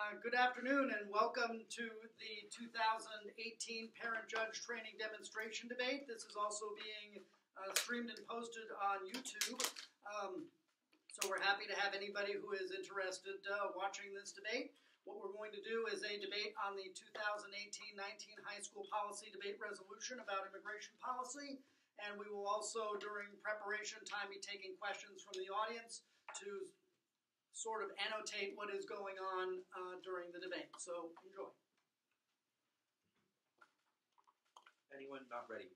Good afternoon and welcome to the 2018 Parent Judge Training Demonstration Debate. This is also being streamed and posted on YouTube. So we're happy to have anybody who is interested watching this debate. What we're going to do is a debate on the 2018-19 high school policy debate resolution about immigration policy. And we will also, during preparation time, be taking questions from the audience to sort of annotate what is going on during the debate. So enjoy. Anyone not ready?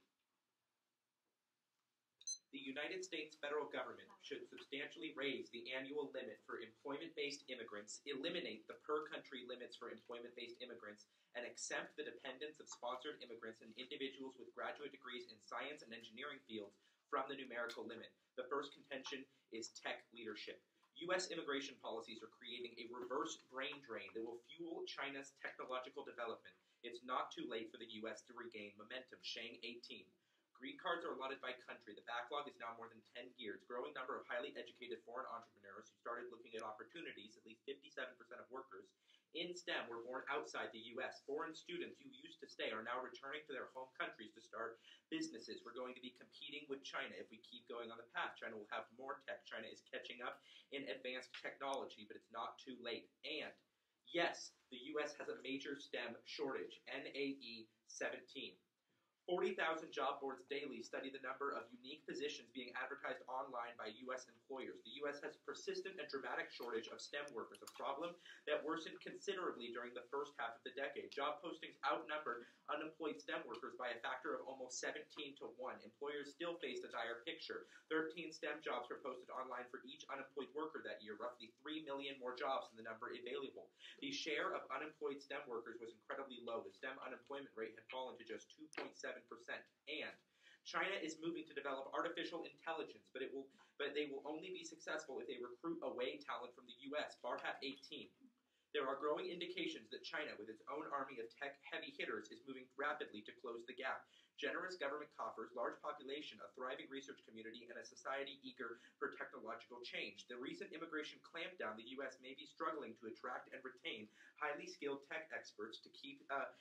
The United States federal government should substantially raise the annual limit for employment-based immigrants, eliminate the per-country limits for employment-based immigrants, and exempt the dependents of sponsored immigrants and individuals with graduate degrees in science and engineering fields from the numerical limit. The first contention is tech leadership. U.S. immigration policies are creating a reverse brain drain that will fuel China's technological development. It's not too late for the U.S. to regain momentum. Shang 18. Green cards are allotted by country. The backlog is now more than 10 years. Growing number of highly educated foreign entrepreneurs who started looking at opportunities, at least 57% of workers in STEM were born outside the U.S. Foreign students who used to stay are now returning to their home countries to start businesses. We're going to be competing with China if we keep going on the path. China will have more tech. China is catching up in advanced technology, but it's not too late. And yes, the U.S. has a major STEM shortage, NAE 17. 40,000 job boards daily study the number of unique positions being advertised online by U.S. employers. The U.S. has a persistent and dramatic shortage of STEM workers, a problem that worsened considerably during the first half of the decade. Job postings outnumbered unemployed STEM workers by a factor of almost 17 to 1. Employers still faced a dire picture. 13 STEM jobs were posted online for each unemployed worker that year, roughly 3 million more jobs than the number available. The share of unemployed STEM workers was incredibly low. The STEM unemployment rate had fallen to just 2.7%. And China is moving to develop artificial intelligence, but they will only be successful if they recruit away talent from the U.S. Barhat 18. There are growing indications that China, with its own army of tech-heavy hitters, is moving rapidly to close the gap. Generous government coffers, large population, a thriving research community, and a society eager for technological change. The recent immigration clampdown, the U.S. may be struggling to attract and retain highly skilled tech experts to keep at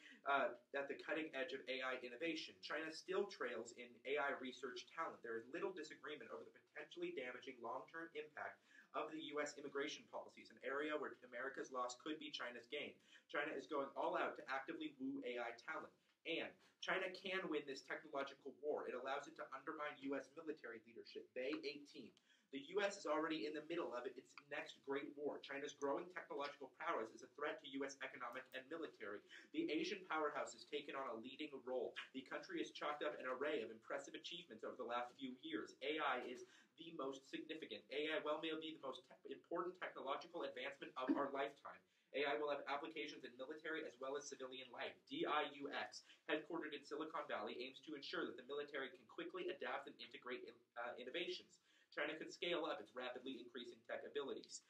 the cutting edge of AI innovation. China still trails in AI research talent. There is little disagreement over the potentially damaging long-term impact of the U.S. immigration policies, an area where America's loss could be China's gain. China is going all out to actively woo AI talent. And China can win this technological war. It allows it to undermine U.S. military leadership. Bay 18. The U.S. is already in the middle of its next great war. China's growing technological prowess is a threat to U.S. economic and military. The Asian powerhouse has taken on a leading role. The country has chalked up an array of impressive achievements over the last few years. AI is the most significant. AI may be the most important technological advancement of our lifetime. AI will have applications in military as well as civilian life. DIUX, headquartered in Silicon Valley, aims to ensure that the military can quickly adapt and integrate innovations. China could scale up its rapidly increasing tech abilities.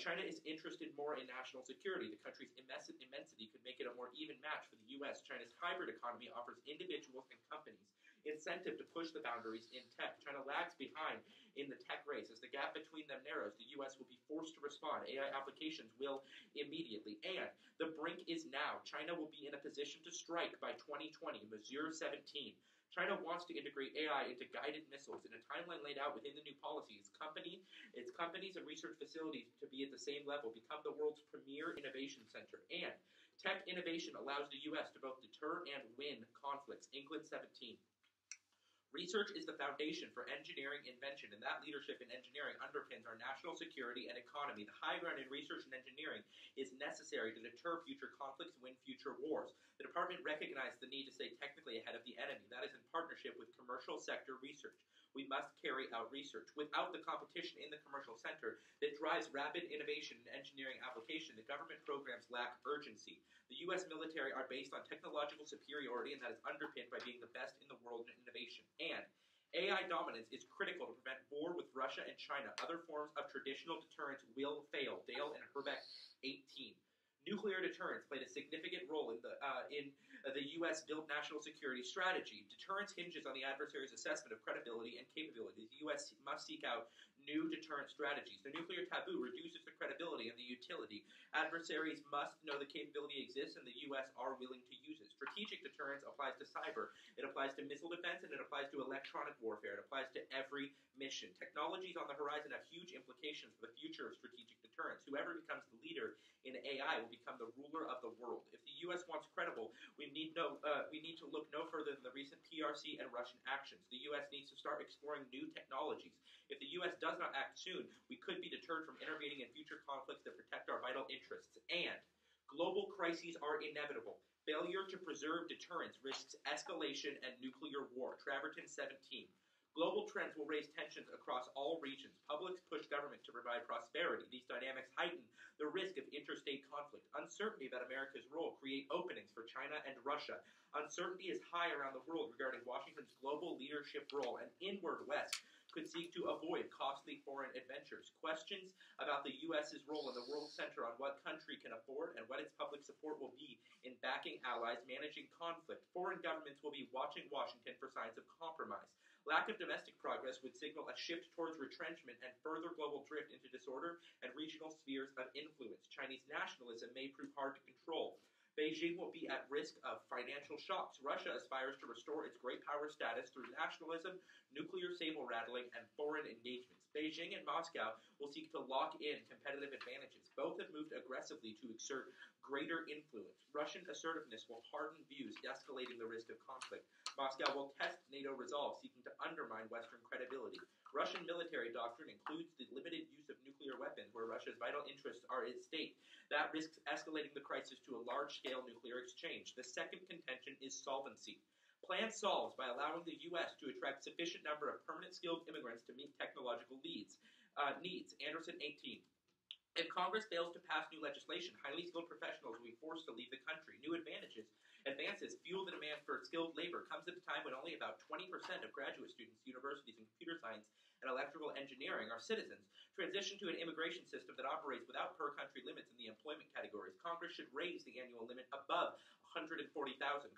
China is interested more in national security. The country's immensity could make it a more even match for the U.S. China's hybrid economy offers individuals and companies incentive to push the boundaries in tech. China lags behind in the tech race. As the gap between them narrows, the U.S. will be forced to respond. AI applications will immediately. And the brink is now. China will be in a position to strike by 2020. Missouri 17. China wants to integrate AI into guided missiles in a timeline laid out within the new policy. Its companies and research facilities to be at the same level, become the world's premier innovation center. And tech innovation allows the U.S. to both deter and win conflicts. England 17. Research is the foundation for engineering invention, and that leadership in engineering underpins our national security and economy. The high ground in research and engineering is necessary to deter future conflicts and win future wars. The department recognized the need to stay technically ahead of the enemy. That is in partnership with commercial sector research. We must carry out research. Without the competition in the commercial sector that drives rapid innovation in engineering application, the government programs lack urgency. The U.S. military are based on technological superiority, and that is underpinned by being the best in the world in innovation. And AI dominance is critical to prevent war with Russia and China. Other forms of traditional deterrence will fail. Dale and Herbeck 18. Nuclear deterrence played a significant role in the U.S. built national security strategy. Deterrence hinges on the adversary's assessment of credibility and capability. The U.S. must seek out new deterrent strategies. The nuclear taboo reduces the credibility and the utility. Adversaries must know the capability exists and the U.S. are willing to use it. Strategic deterrence applies to cyber. It applies to missile defense, and it applies to electronic warfare. It applies to every mission. Technologies on the horizon have huge implications for the future of strategic deterrence. Whoever becomes the leader in AI will become the ruler of the world. If the U.S. wants credible, we need to look no further than the recent PRC and Russian actions. The U.S. needs to start exploring new technologies. If the U.S. does not act soon, we could be deterred from intervening in future conflicts that protect our vital interests. And global crises are inevitable. Failure to preserve deterrence risks escalation and nuclear war. Traverton 17. Global trends will raise tensions across all regions. Publics push government to provide prosperity. These dynamics heighten the risk of interstate conflict. Uncertainty about America's role create openings for China and Russia. Uncertainty is high around the world regarding Washington's global leadership role. An inward West could seek to avoid costly foreign adventures. Questions about the U.S.'s role in the world center on what country can afford and what its public support will be in backing allies, managing conflict. Foreign governments will be watching Washington for signs of compromise. Lack of domestic progress would signal a shift towards retrenchment and further global drift into disorder and regional spheres of influence. Chinese nationalism may prove hard to control. Beijing will be at risk of financial shocks. Russia aspires to restore its great power status through nationalism, nuclear saber-rattling, and foreign engagements. Beijing and Moscow will seek to lock in competitive advantages. Both have moved aggressively to exert greater influence. Russian assertiveness will harden views, escalating the risk of conflict. Moscow will test NATO resolve, seeking to undermine Western credibility. Russian military doctrine includes the limited use of nuclear weapons where Russia's vital interests are at stake. That risks escalating the crisis to a large-scale nuclear exchange. The second contention is solvency. Plan solves by allowing the U.S. to attract sufficient number of permanent skilled immigrants to meet technological needs. Anderson 18. If Congress fails to pass new legislation, highly skilled professionals will be forced to leave the country. New advances fuel the demand for skilled labor. Comes at a time when only about 20% of graduate students, universities in computer science and electrical engineering are citizens. Transition to an immigration system that operates without per-country limits in the employment categories. Congress should raise the annual limit above 140,000.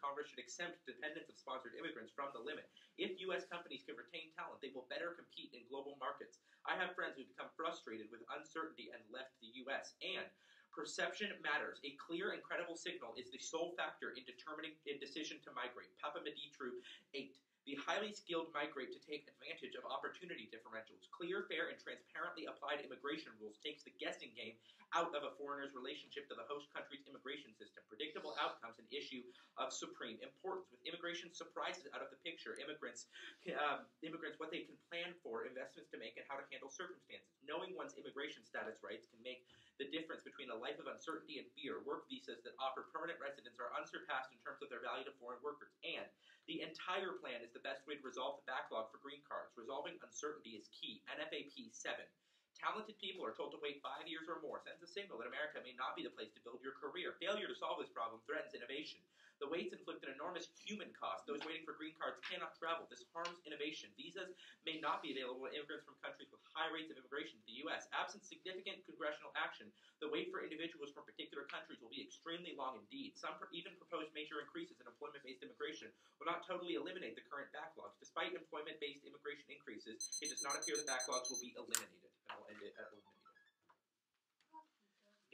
Congress should exempt dependents of sponsored immigrants from the limit. If U.S. companies can retain talent, they will better compete in global markets. I have friends who become frustrated with uncertainty and left the U.S. And perception matters. A clear and credible signal is the sole factor in determining a decision to migrate. Papa Meditru 8. The highly skilled migrate to take advantage of opportunity differentials. Clear, fair, and transparently applied immigration rules takes the guessing game out of a foreigner's relationship to the host country's immigration system. Predictable outcomes an issue of supreme importance. With immigration surprises out of the picture, immigrants what they can plan for, investments to make, and how to handle circumstances. Knowing one's immigration status rights can make the difference between a life of uncertainty and fear. Work visas that offer permanent residence are unsurpassed in terms of their value to foreign workers. And the entire plan is the best way to resolve the backlog for green cards. Resolving uncertainty is key. NFAP 7. Talented people are told to wait 5 years or more. Sends a signal that America may not be the place to build your career. Failure to solve this problem threatens innovation. The waits inflict an enormous human cost. Those waiting for green cards cannot travel. This harms innovation. Visas may not be available to immigrants from countries with high rates of immigration to the U.S. Absent significant congressional action, the wait for individuals from particular countries will be extremely long indeed. Some even proposed major increases in employment-based immigration will not totally eliminate the current backlogs. Despite employment-based immigration increases, it does not appear the backlogs will be eliminated. And I'll end it at eliminated.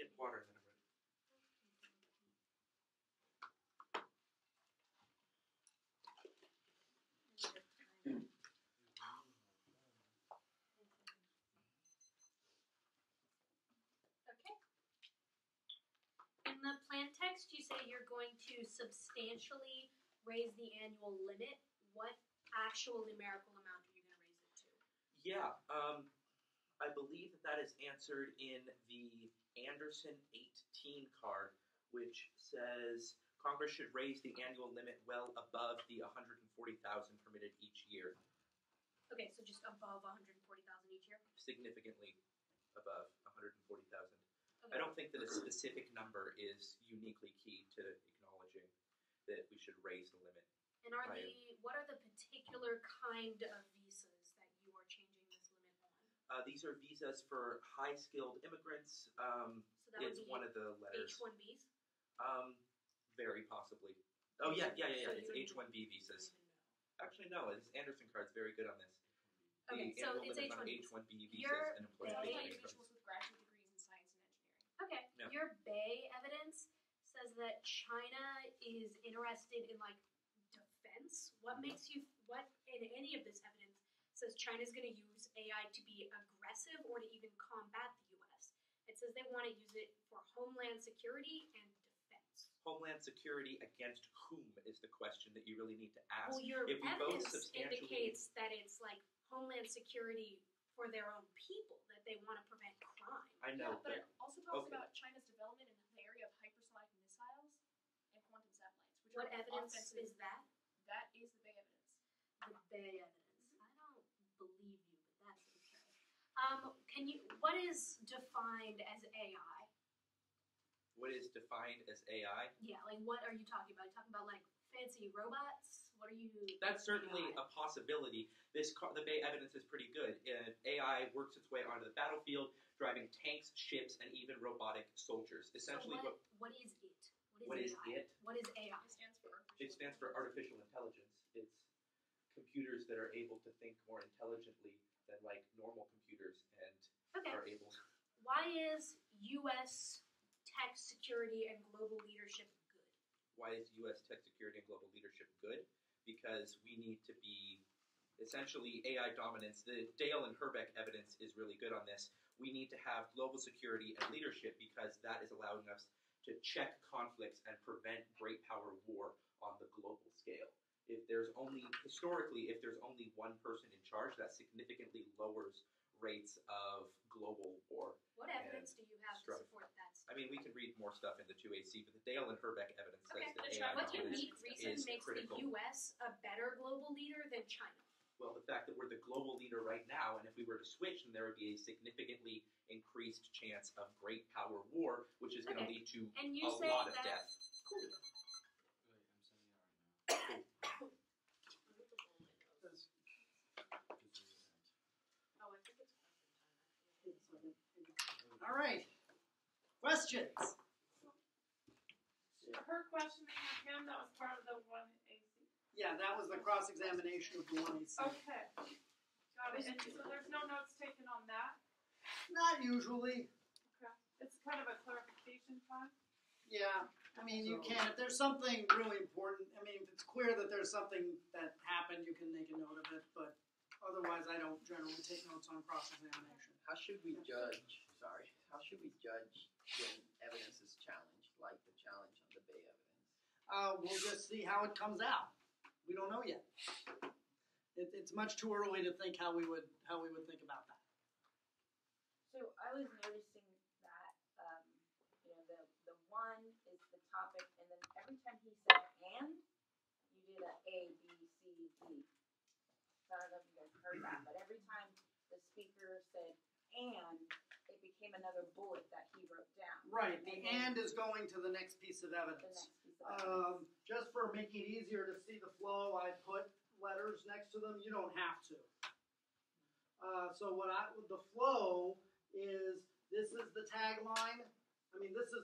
Get water then. In the plan text, you say you're going to substantially raise the annual limit. What actual numerical amount are you going to raise it to? Yeah, I believe that is answered in the Anderson 18 card, which says Congress should raise the annual limit well above the 140,000 permitted each year. Okay, so just above 140,000 each year? Significantly above 140,000. Okay. I don't think that a specific number is uniquely key to acknowledging that we should raise the limit. And what are the particular kind of visas that you are changing this limit on? These are visas for high-skilled immigrants. So that it's would be one of the letters. H-1Bs? Very possibly. Oh, yeah. So It's H-1B visas. Actually, no. This Anderson card's very good on this. Okay, the so annual it's limit on H-1Bs. H-1B visas Your and It's employment-based also Bay- immigrants. individuals with graduate degrees in science and engineering. Okay. Yeah. Your Bay evidence says that China is interested in like defense. What makes you what in any of this evidence says China's going to use AI to be aggressive or to even combat the US? It says they want to use it for homeland security and defense. Homeland security against whom is the question that you really need to ask. Well, your If we both evidence substantially- indicates that it's like homeland security for their own people, that they want to prevent crime. I know, Yeah, but it also talks okay. about China's development in the area of hypersonic missiles and quantum satellites, which What are evidence offensive. is that? That is the Bay evidence. The Bay evidence. I don't believe you, but that's okay. What is defined as AI? what is defined as AI? Yeah, like what are you talking about? Are you talking about like fancy robots? What are you? That's certainly a possibility. The Bay evidence is pretty good. AI works its way onto the battlefield, driving tanks, ships, and even robotic soldiers. Essentially, so what is it? what is AI? it? What is AI? It stands for artificial It stands for artificial intelligence. It's computers that are able to think more intelligently than like normal computers and Okay. are able. Why is U.S. tech security and global leadership good? Why is U.S. tech security and global leadership good? Because we need to be essentially AI dominance. The Dale and Herbeck evidence is really good on this. We need to have global security and leadership because that is allowing us to check conflicts and prevent great power war on the global scale. If there's only one person in charge, that significantly lowers rates of global war. What evidence do you have to strife. support that? I mean, we can read more stuff in the 2AC, but the Dale and Herbeck evidence says Okay. that The AI What dominance unique reason is makes critical. the U.S. a better global leader than China? Well, the fact that we're the global leader right now, and if we were to switch, then there would be a significantly increased chance of great power war, which is going to Okay. lead to And you a say lot of that. death. Cool. Oh, I think it's All right. Questions? Her questioning of him, that was part of the 1AC. Yeah, that was the cross-examination of the 1AC. Okay. Got it. And so there's no notes taken on that? Not usually. Okay. It's kind of a clarification time? Yeah. I mean, you can. If there's something really important, I mean, if it's clear that there's something that happened, you can make a note of it. But otherwise, I don't generally take notes on cross-examination. How should we judge? Sorry. How should we judge when evidence is challenged, like the challenge on the Bay evidence? We'll just see how it comes out. We don't know yet. It's much too early to think how we would think about that. So I was noticing that the one is the topic, and then every time he said "and," you did A, B, C, D. So I don't know if you guys heard that, but every time the speaker said "and," it became another bullet that he wrote down. Right. The and is going to the next piece of The evidence. next piece of evidence. Just for making it easier to see the flow, I put letters next to them. You don't have to. So the flow is, this is the tagline. I mean, this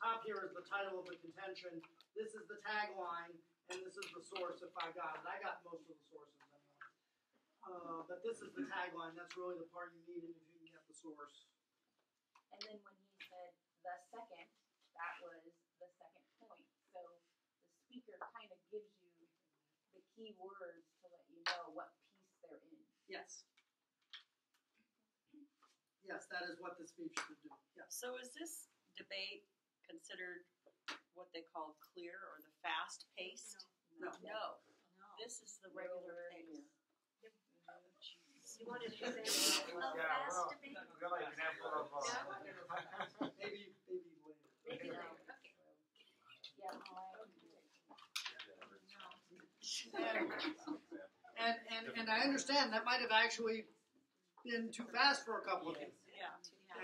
top here is the title of the contention. This is the tagline, and this is the source if I got it. I got most of the sources anyway. But this is the tagline. That's really the part you need if you can get the source. And then when he said the second, that was the second point. So the speaker kind of gives you the key words to let you know what piece they're in. Yes. Yes, that is what the speech should do. Yes. So is this debate considered what they call clear or the fast paced? No. No. This is the regular pace. You wanted an example of fast debate? Really example of Maybe later. Maybe later. Okay. Yeah, And I understand that might have actually been too fast for a couple of you. Yeah.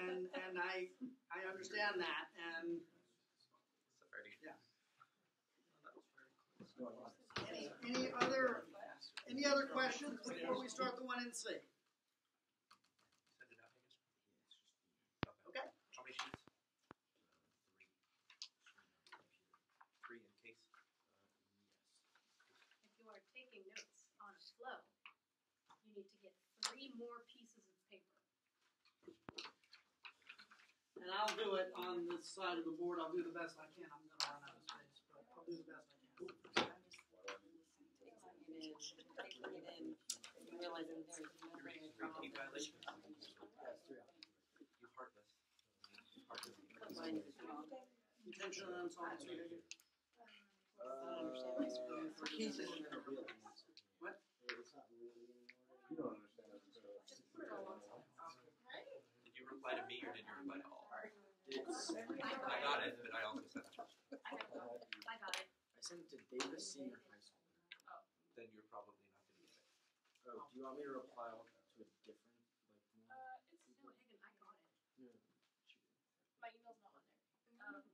And I understand that. And any other questions before we start the 1NC? Okay. How many sheets? 3 in case. If you are taking notes on a flow, you need to get any more pieces of paper. And I'll do it on this side of the board. I'll do the best I can. I'm gonna run out of space, but I'll do the best I can. Taking it in, and realizing there's no way of Repeat violations. Yes, 3 hours. You heartless. Heartless. combining the two. Detention and insolvency. For cases in a real answer. What? It's not really in order. You don't understand that. Just put it all on top. Did you reply to me or did you reply to all? It's, I got it, but I also sent it. I got it. I sent it to Davis Senior High School. Then you're probably not going to get it. Oh, do you want me to reply to a different, like, more? It's No, hang on, I got it. No. my email's not on there.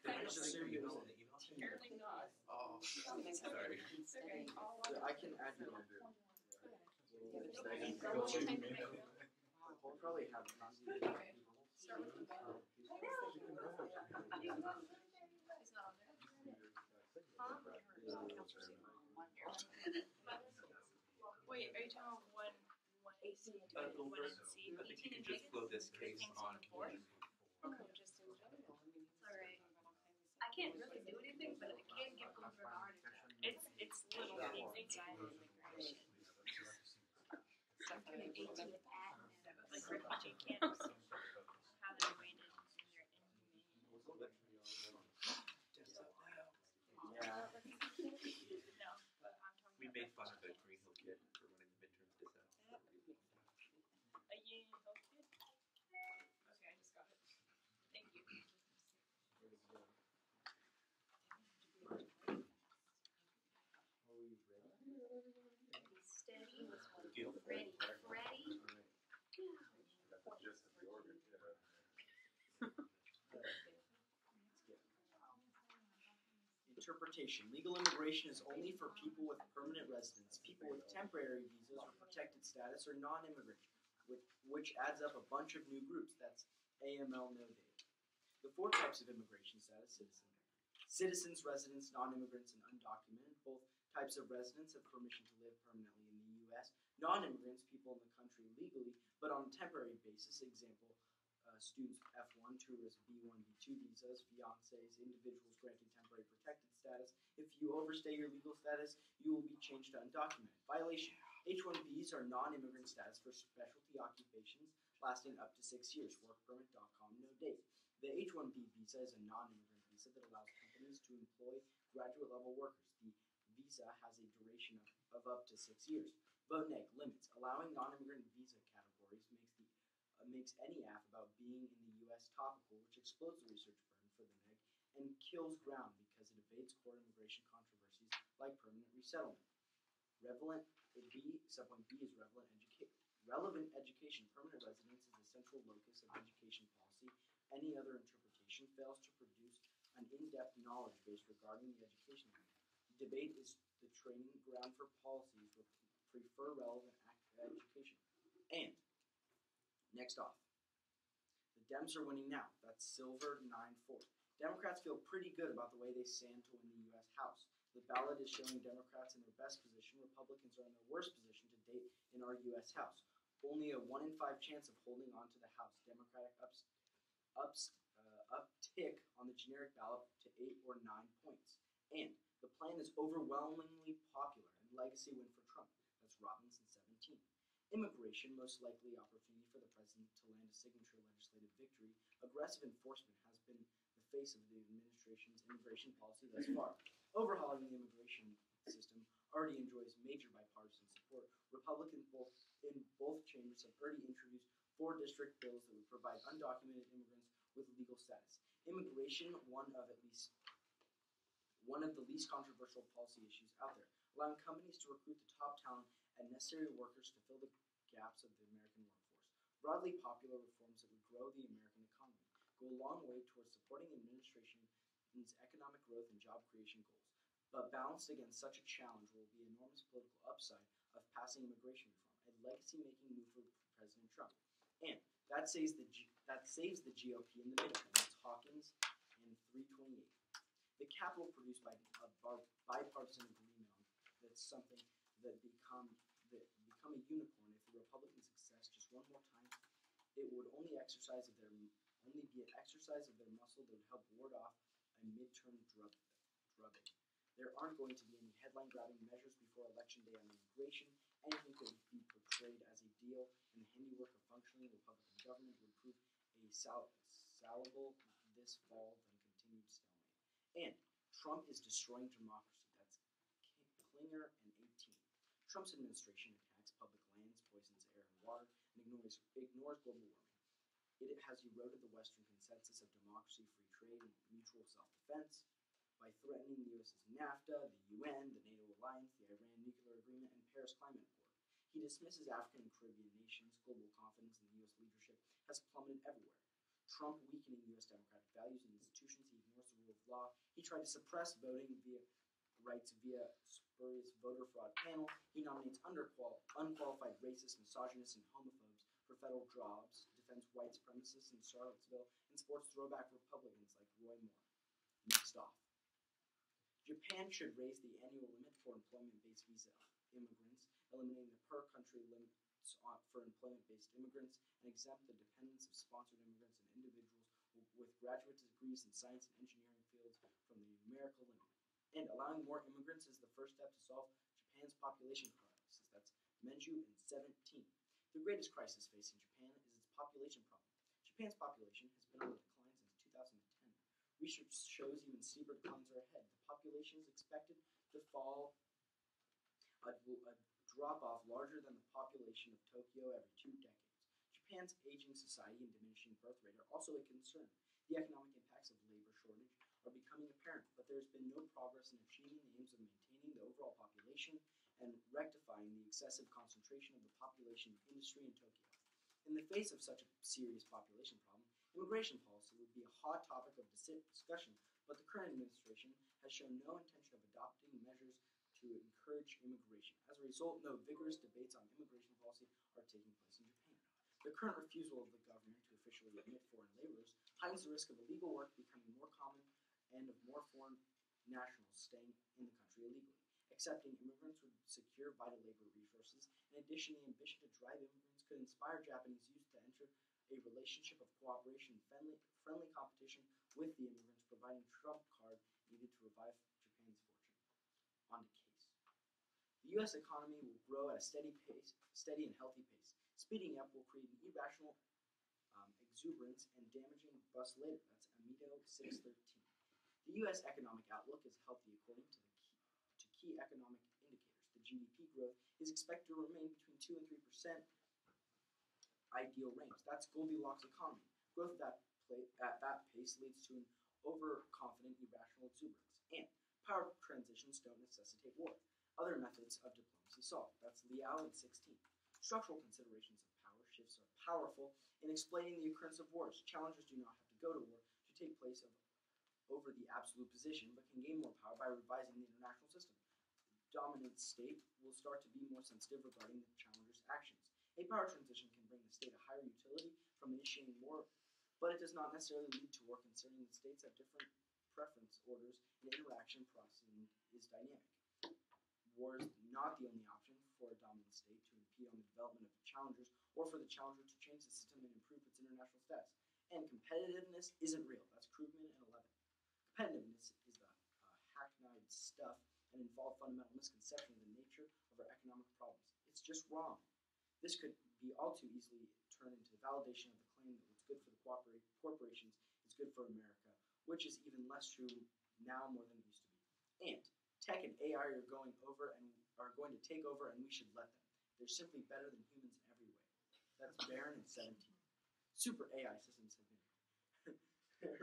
Did I just assumed it was in the email? Apparently not. Oh, sorry. It's okay. Yeah, I can add you on there. We'll probably have it. Okay. Start with the bell. It's not on there. Wait, are you talking about one AC and one NC? I think you can just float this case on. Just in general. Alright. I can't really do anything, but I can give them Bernard a check. It's little things I Stuff like 18 admin. like refugee camps. How they're rated in their inhumane. Yeah. No, but I'm talking We about made fun of a Green Hill kid for running the midterms this out. a Yale Health kid. Okay, I just got it. Thank you. Are we ready? Steady. Gil? Ready. Ready. Interpretation. Legal immigration is only for people with permanent residence. People with temporary visas or protected status are non-immigrant, which adds up a bunch of new groups. That's AML no data. The 4 types of immigration status: citizens, residents, non-immigrants, and undocumented. Both types of residents have permission to live permanently in the U.S. Non-immigrants, people in the country legally, but on a temporary basis. Example, students F1, tourists B1, B2 visas, fiancés, individuals granted temporary protected status. If you overstay your legal status, you will be changed to undocumented. Violation. H-1Bs are non-immigrant status for specialty occupations lasting up to 6 years. Workpermit.com, no date. The H-1B visa is a non-immigrant visa that allows companies to employ graduate-level workers. The visa has a duration of up to 6 years. Vote neg. Limits. Allowing non-immigrant visa categories makes any aff about being in the U.S. topical, which explodes the research burden for the neg and kills ground because it evades core immigration controversies like permanent resettlement. Relevant subpoint B is relevant education. Permanent residence is the central locus of education policy. Any other interpretation fails to produce an in-depth knowledge base regarding the education area. Debate is the training ground for policies prefer relevant education. And next off, the Dems are winning now. That's silver 9-4. Democrats feel pretty good about the way they stand to win the U.S. House. The ballot is showing Democrats in their best position. Republicans are in their worst position to date in our U.S. House. Only a 1 in 5 chance of holding on to the House. Democratic uptick on the generic ballot to 8 or 9 points. And the plan is overwhelmingly popular and legacy win for Trump. That's Robinson 17. Immigration, most likely opportunity for the president to land a signature legislative victory. Aggressive enforcement has been the face of the administration's immigration policy thus far. Overhauling the immigration system already enjoys major bipartisan support. Republicans in both chambers have already introduced 4 district bills that would provide undocumented immigrants with legal status. Immigration, one of the least controversial policy issues out there, allowing companies to recruit the top talent and necessary workers to fill the gaps of the American workforce. Broadly popular reforms that would grow the American economy go a long way towards supporting the administration's economic growth and job creation goals. But balanced against such a challenge will be enormous political upside of passing immigration reform, a legacy-making move for President Trump. And that saves the GOP in the midterm. That's Hawkins and 328. The capital produced by a bipartisan agreement on that's something that become a unicorn if the Republican success just one more time, it would only be an exercise of their muscle that would help ward off a midterm drubbing. There aren't going to be any headline-grabbing measures before Election Day on immigration. Anything could be portrayed as a deal, and the handiwork of functioning Republican government would prove salable this fall than continued stalemate. And Trump is destroying democracy. That's Klinger and 18. Trump's administration attacks public lands, poisons air and water, and ignores global warming. It has eroded the Western consensus of democracy, free trade, and mutual self-defense by threatening the U.S.'s NAFTA, the UN, the NATO alliance, the Iran nuclear agreement, and Paris Climate Accord. He dismisses African and Caribbean nations. Global confidence in the U.S. leadership has plummeted everywhere. Trump weakening U.S. democratic values and institutions. He ignores the rule of law. He tried to suppress voting rights via spurious voter fraud panel. He nominates unqualified racists, misogynists, and homophobes for federal jobs, defends white supremacists in Charlottesville, and supports throwback Republicans like Roy Moore. Next off. Japan should raise the annual limit for employment-based visa immigrants, eliminating the per-country limits for employment-based immigrants, and exempt the dependents of sponsored immigrants and individuals with graduate degrees in science and engineering fields from the numerical limit. And allowing more immigrants is the first step to solve Japan's population crisis. That's Menju in 17. The greatest crisis facing Japan is its population problem. Japan's population has been on the decline since 2010. Research shows even steeper declines are ahead. The population is expected to fall a drop-off larger than the population of Tokyo every 2 decades. Japan's aging society and diminishing birth rate are also a concern. The economic impacts of labor shortage are becoming apparent, but there has been no progress in achieving the aims of maintaining the overall population and rectifying the excessive concentration of the population industry in Tokyo. In the face of such a serious population problem, immigration policy would be a hot topic of discussion, but the current administration has shown no intention of adopting measures to encourage immigration. As a result, no vigorous debates on immigration policy are taking place in Japan. The current refusal of the government to officially admit foreign laborers heightens the risk of illegal work becoming more common and of more foreign nationals staying in the country illegally. Accepting immigrants would secure vital labor resources. In addition, the ambition to drive immigrants could inspire Japanese youth to enter a relationship of cooperation and friendly competition with the immigrants, providing trump card needed to revive Japan's fortune. On to case. The U.S. economy will grow at a steady and healthy pace. Speeding up will create an irrational exuberance and damaging bust later. That's Amito 613. The U.S. economic outlook is healthy according to key economic indicators. The GDP growth is expected to remain between 2 and 3% ideal range. That's Goldilocks economy. Growth at that pace leads to an overconfident, irrational exuberance. And power transitions don't necessitate war. Other methods of diplomacy solve. That's Liao in 16. Structural considerations of power shifts are powerful in explaining the occurrence of wars. Challengers do not have to go to war to take place over the absolute position, but can gain more power by revising the international system. The dominant state will start to be more sensitive regarding the challenger's actions. A power transition can bring the state a higher utility from initiating war, but it does not necessarily lead to war, considering that states have different preference orders and interaction processing is dynamic. War is not the only option for a dominant state to impede on the development of challengers or for the challenger to change the system and improve its international status. And competitiveness isn't real. That's Krugman and 11. Competitiveness is the hackneyed stuff and involved fundamental misconception of the nature of our economic problems. It's just wrong. This could be all too easily turned into the validation of the claim that what's good for the corporations is good for America, which is even less true now more than it used to be. And tech and AI are going to take over, and we should let them. They're simply better than humans in every way. That's Barron in 17. Super AI systems have been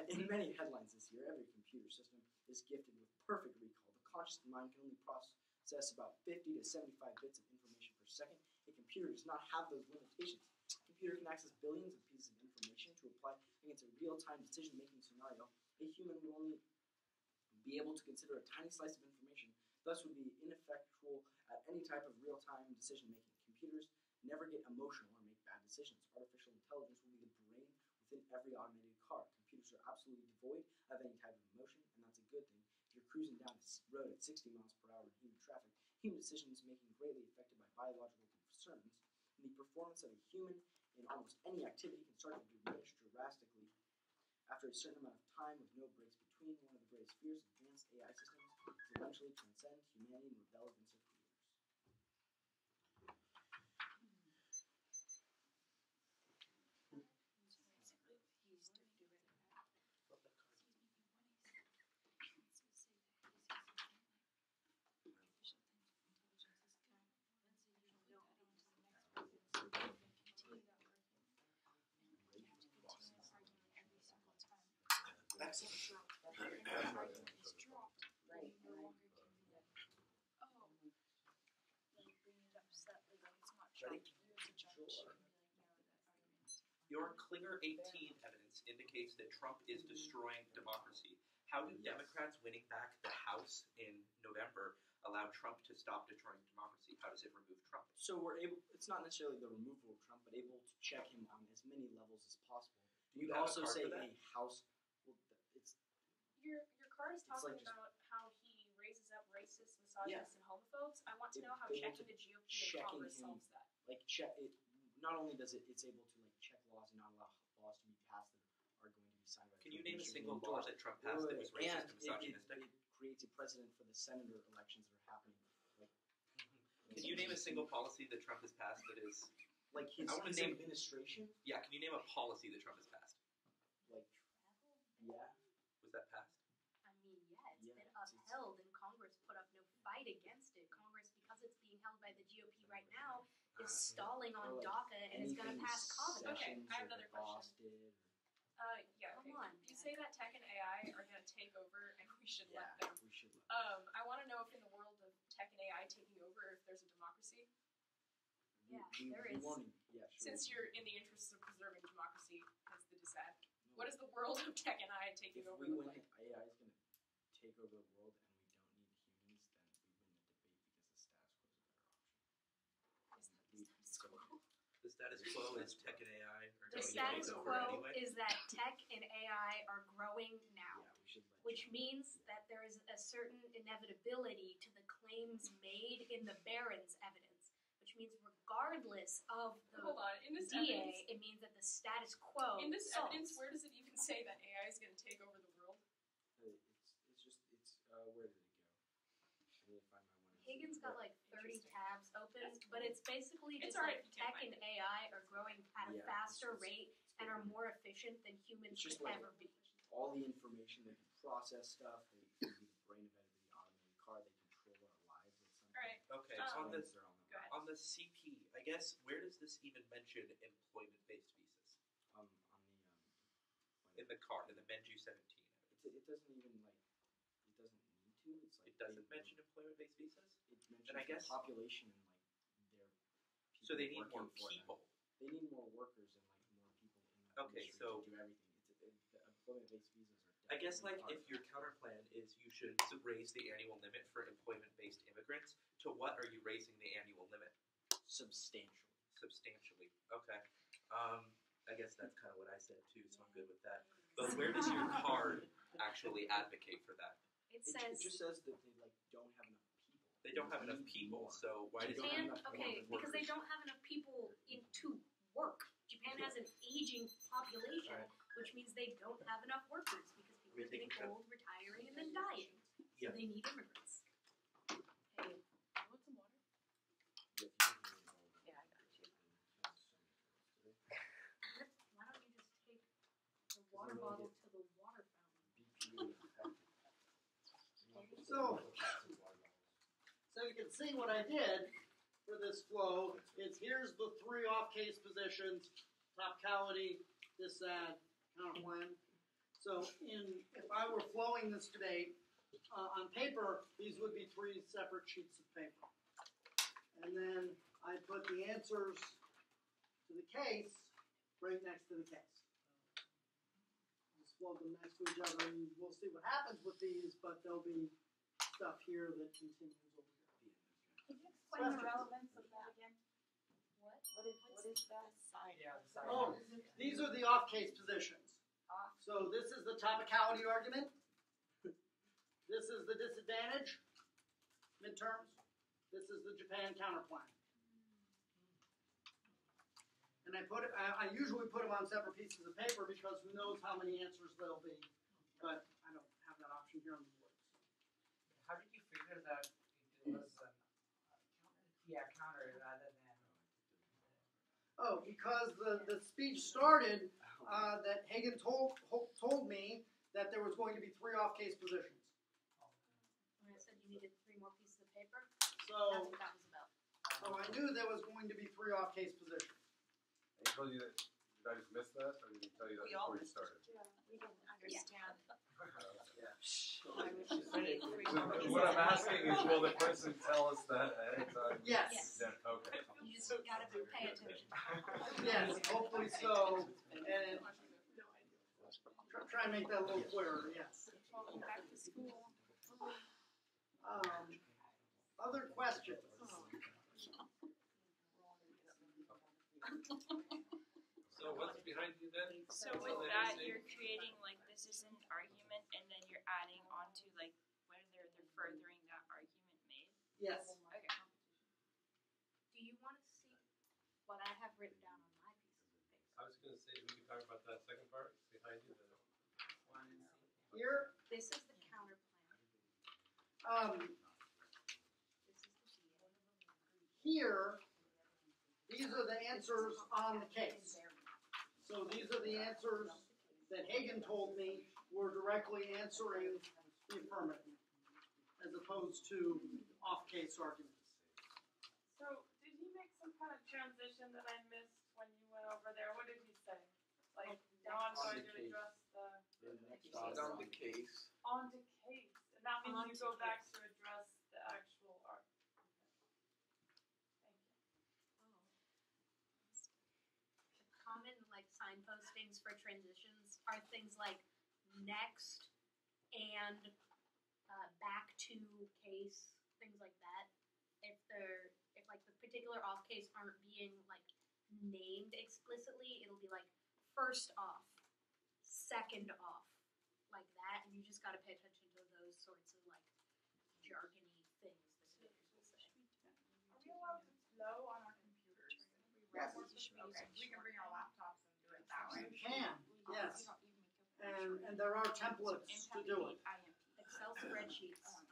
in many headlines this year. Every computer system is gifted with perfect recall. The conscious mind can only process about 50 to 75 bits of information per second. A computer does not have those limitations. A computer can access billions of pieces of information to apply against a real-time decision-making scenario. A human would only be able to consider a tiny slice of information, thus would be ineffectual at any type of real-time decision-making. Computers never get emotional or make bad decisions. Artificial intelligence will be the brain within every automated car. Computers are absolutely devoid of any type of emotion, and that's a good thing. If you're cruising down the road at 60 miles per hour in human traffic, human decision is making greatly affected by biological concerns, and the performance of a human in almost any activity can start to diminish drastically after a certain amount of time with no breaks between. One of the greatest fears of advanced AI systems is eventually transcend humanity and rebel against their creators. Your Clinger 18 evidence indicates that Trump is destroying democracy. How do Democrats winning back the House in November allow Trump to stop destroying democracy? How does it remove Trump? So we're able, it's not necessarily the removal of Trump, but able to check him on as many levels as possible. Do you You'd have also a card say for that? a House, well, it's, Your card is It's talking like about how he raises up racists, misogynists, and homophobes. I want to know how Able checking to the GOP in checking Congress him. solves that. like, check it, not only does it's able to, like, check laws and not allow laws to be passed that are going to be signed by the Can you name a administration single and law laws. that Trump passed that was racist and And misogynistic? it creates a precedent for the senator elections that are happening. Like, Can you name a single policy that Trump has passed that is... like his, I wanna his name- administration? Yeah, can you name a policy that Trump has passed? Like, yeah. Was that passed? I mean, yeah, it's Yeah, been it's- upheld, and Congress put up no fight against it. Congress, because it's being held by the GOP right now, is stalling on Or, like, DACA and is going to anything pass COVID. Okay, Sessions I have or another Boss question. did, Yeah, Come okay. on, You man. say that tech and AI are going to take over, and we should yeah, let them. we should. I want to know if in the world of tech and AI taking over, if there's a democracy. Yeah, there we is. won't, yeah, sure. Since you're in the interests of preserving democracy, as the dissent, what is the world of tech and AI taking If over we look win, like? AI is going to take over the world, and we don't need humans. Then we win the debate because the status quo is a better option. The status quo is tech and AI are The going to status take over quo anyway. is that tech and AI are growing now, Yeah, we should let which you- means that there is a certain inevitability to the claims made in the Barron's evidence, which means regardless of the Hold on, in this DA, evidence, it means that the status quo in this solves. evidence, where does it even say that AI is going to take over the world? where did it go? I need to find my one. Higgins got like 30 tabs open, but it's basically It's just alright like if you can't tech and find AI are growing at a Yeah, faster it's- rate and are more efficient than humans It's just could like- ever be. all the information, they can process stuff, they can be the brain of every automated car, they control our lives at some point. Alright, Okay, Um, on the They're on the go ahead. on the CP, I guess, where does this even mention employment-based visas? on In the card, in the Benju 17. it doesn't even like it doesn't need to. It's like It doesn't they- mention employment-based visas? It mentions and I guess- the population and like their people So they need working more for them. people. They need more workers and like more people in the Okay, industry so- to do everything. The employment-based visas are. I guess, like, definitely if your counterplan is you should raise the annual limit for employment-based immigrants, to what are you raising the annual limit? substantially. Substantially. Okay. I guess that's kind of what I said too, so I'm good with that. But where does your card actually advocate for that? It It says just says that they like don't have enough people. They don't have enough need people, more. so why does They don't have Japan, enough okay, because they workers. don't have enough people to work. Japan has an aging population, Alright. which means they don't have enough workers because people We are getting take a- old, retiring, and then dying. So Yeah. they need immigrants. Hey, want some water? Yeah, I got you. why don't you just take the water bottle to the water fountain? So you can see what I did for this flow is here's the three off-case positions, topicality, dissent, counterplan. So if I were flowing this debate on paper, these would be three separate sheets of paper. And then I put the answers to the case right next to the case. Just flow them next to each other and we'll see what happens with these, but there'll be stuff here that continues over here. Can you explain the relevance of that again? What? What is that? Oh, these are the off-case positions. Off. So this is the topicality argument. This is the disadvantage, midterms. This is the Japan counterplan. And I usually put them on separate pieces of paper because who knows how many answers there'll be. But I don't have that option here on the board. How did you figure that it was a counter rather than? Oh, because the speech started that Hagen told me that there was going to be 3 off-case positions. When I said you needed 3 more pieces of paper, that's So, what that was about. so I knew there was going to be 3 off-case positions. He told you that, did I just miss that, or did he tell you that We all before you missed started? We didn't understand. What I'm asking is, will the person tell us that ahead of time? Yes. Then, okay. You just gotta pay attention. Yes, hopefully so. And try and make that a little clearer, yes. Welcome back to school. Other questions? So what's behind you then? So with that, you're creating like this is an argument, and then you're adding on to like whether they're furthering that argument made. Yes. Okay. Do you want to see what I have written down on my piece of paper? I was going to say, we can talk about that second part behind you. Then. Here, This is the counter plan. This is the DA. here, these are the answers on the case. So these are the answers that Hagen told me were directly answering the affirmative, as opposed to off-case arguments. So, did he make some kind of transition that I missed when you went over there? What did he say? Like, now I'm going to address The next on the case. on to case. And that means you On to go back case. to address the actual argument. Thank you. Common like signpostings for transitions are things like next and back to case, things like that. If like the particular off case aren't being like named explicitly, it'll be like first off, second off, like that, and you just got to pay attention to those sorts of like jargony things that lawyers will say. Are we allowed to flow on our computers? Yes. Okay, we can bring our laptops and do it that way. You can, yes. And there are templates to do it. Excel spreadsheets are.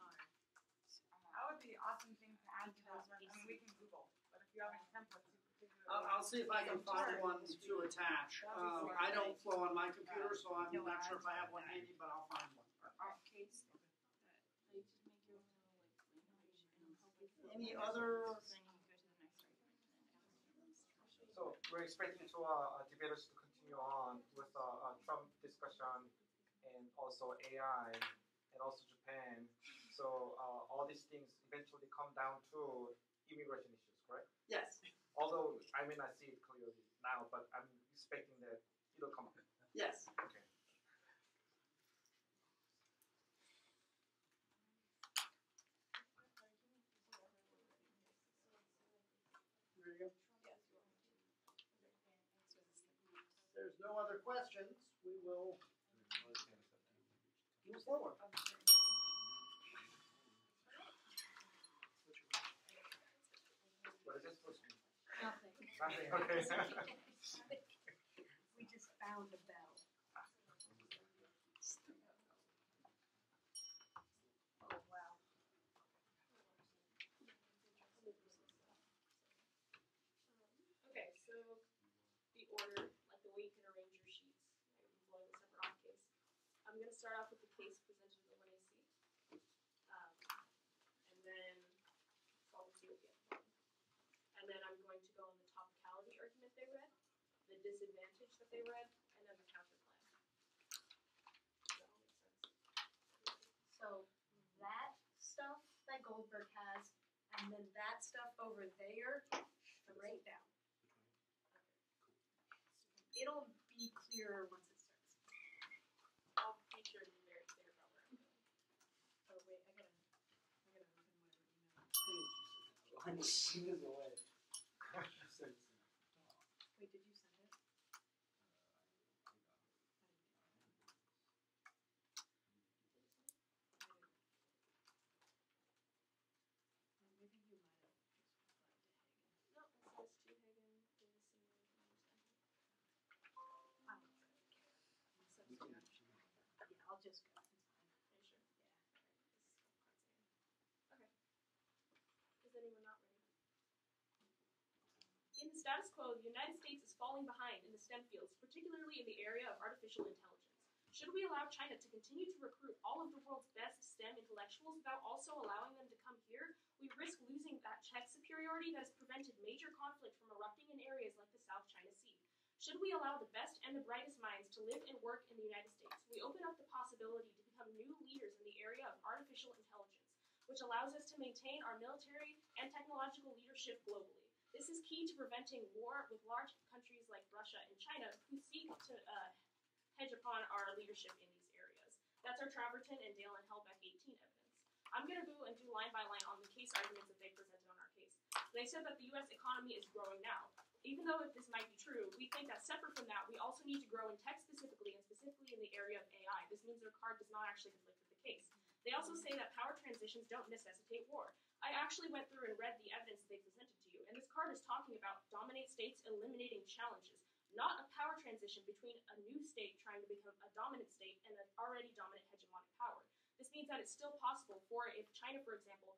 That would be an awesome thing to add to that. I mean, we can Google, but if you have any templates, you can figure it out. I'll see if I can find one to attach. I don't flow on my computer, so I'm not sure if I have one handy, but I'll find one. Off case. Any other? So we're expecting to debaters to continue on with Trump discussion and also AI and also Japan. So all these things eventually come down to immigration issues, correct? Yes. Although I may not see it clearly now, but I'm expecting that it'll come. Yes. Okay. There you go. There's no other questions. We will move forward. What is this supposed to be? Nothing. Nothing. Okay. We just found a bell. Oh, wow. Okay, so the order, like the way you can arrange your sheets, one of the separate off case. I'm gonna start off with the case presented in the 1AC, and then solve the COPS problem. And then I'm going to go on the topicality argument they read, the disadvantage that they read, and then the counter plan. Does that all make sense? So that stuff that Goldberg has, and then that stuff over there, the breakdown. It'll be clearer once it starts. I'll make sure to be very clear about where I'm going. Oh wait, I gotta open whatever email. She was away. Wait, did you send it? Maybe you might have just replied to Hagen. No, it says to Hagen, Davison, just go. Are you sure? Yeah. Okay. Is anyone not ready? In the status quo, the United States is falling behind in the STEM fields, particularly in the area of artificial intelligence. Should we allow China to continue to recruit all of the world's best STEM intellectuals without also allowing them to come here? We risk losing that tech superiority that has prevented major conflict from erupting in areas like the South China Sea. Should we allow the best and the brightest minds to live and work in the United States, we open up the possibility to become new leaders in the area of artificial intelligence, which allows us to maintain our military and technological leadership globally. This is key to preventing war with large countries like Russia and China who seek to hedge upon our leadership in these areas. That's our Traverton and Dale and Hellbeck 18 evidence. I'm going to go and do line by line on the case arguments that they presented on our case. They said that the U.S. economy is growing now. Even though this might be true, we think that separate from that, we also need to grow in tech specifically, and specifically in the area of AI. This means their card does not actually conflict with the case. They also say that power transitions don't necessitate war. I actually went through and read the evidence they presented to you, and this card is talking about dominate states eliminating challenges, not a power transition between a new state trying to become a dominant state and an already dominant hegemonic power. This means that it's still possible for, if China, for example,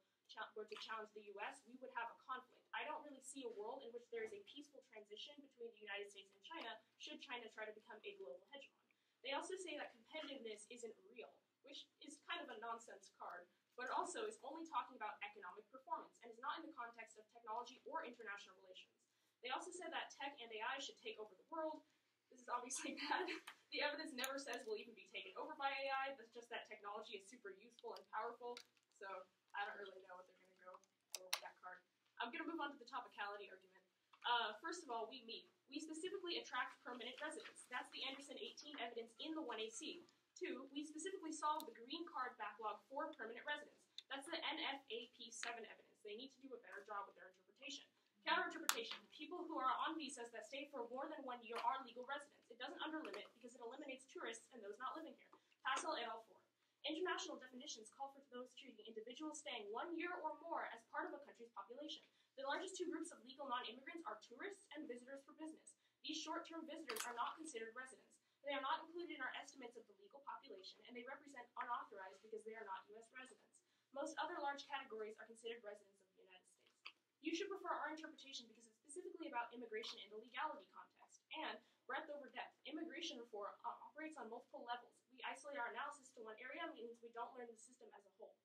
were to challenge the U.S., we would have a conflict. I don't really see a world in which there is a peaceful transition between the United States and China should China try to become a global hegemon. They also say that competitiveness isn't real, which is kind of a nonsense card, but it also is only talking about economic performance and is not in the context of technology or international relations. They also said that tech and AI should take over the world. This is obviously bad. The evidence never says we'll even be taken over by AI. That's just that technology is super useful and powerful. So I don't really know what they're going to go for with that card. I'm going to move on to the topicality argument. First of all, we meet. We specifically attract permanent residents. That's the Anderson 18 evidence in the 1AC. 2, we specifically solve the green card backlog for permanent residents. That's the NFAP7 evidence. They need to do a better job with their interpretation. Counter-interpretation. People who are on visas that stay for more than 1 year are legal residents. It doesn't underlimit because it eliminates tourists and those not living here. Passel et al. 4. International definitions call for those treating individuals staying 1 year or more as part of a country's population. The largest 2 groups of legal non-immigrants are tourists and visitors for business. These short-term visitors are not considered residents. They are not included in our estimates of the legal population, and they represent unauthorized because they are not U.S. residents. Most other large categories are considered residents of the United States. You should prefer our interpretation because it's specifically about immigration in the legality context. And breadth over depth. Immigration reform operates on multiple levels. We isolate our analysis to one area means we don't learn the system as a whole.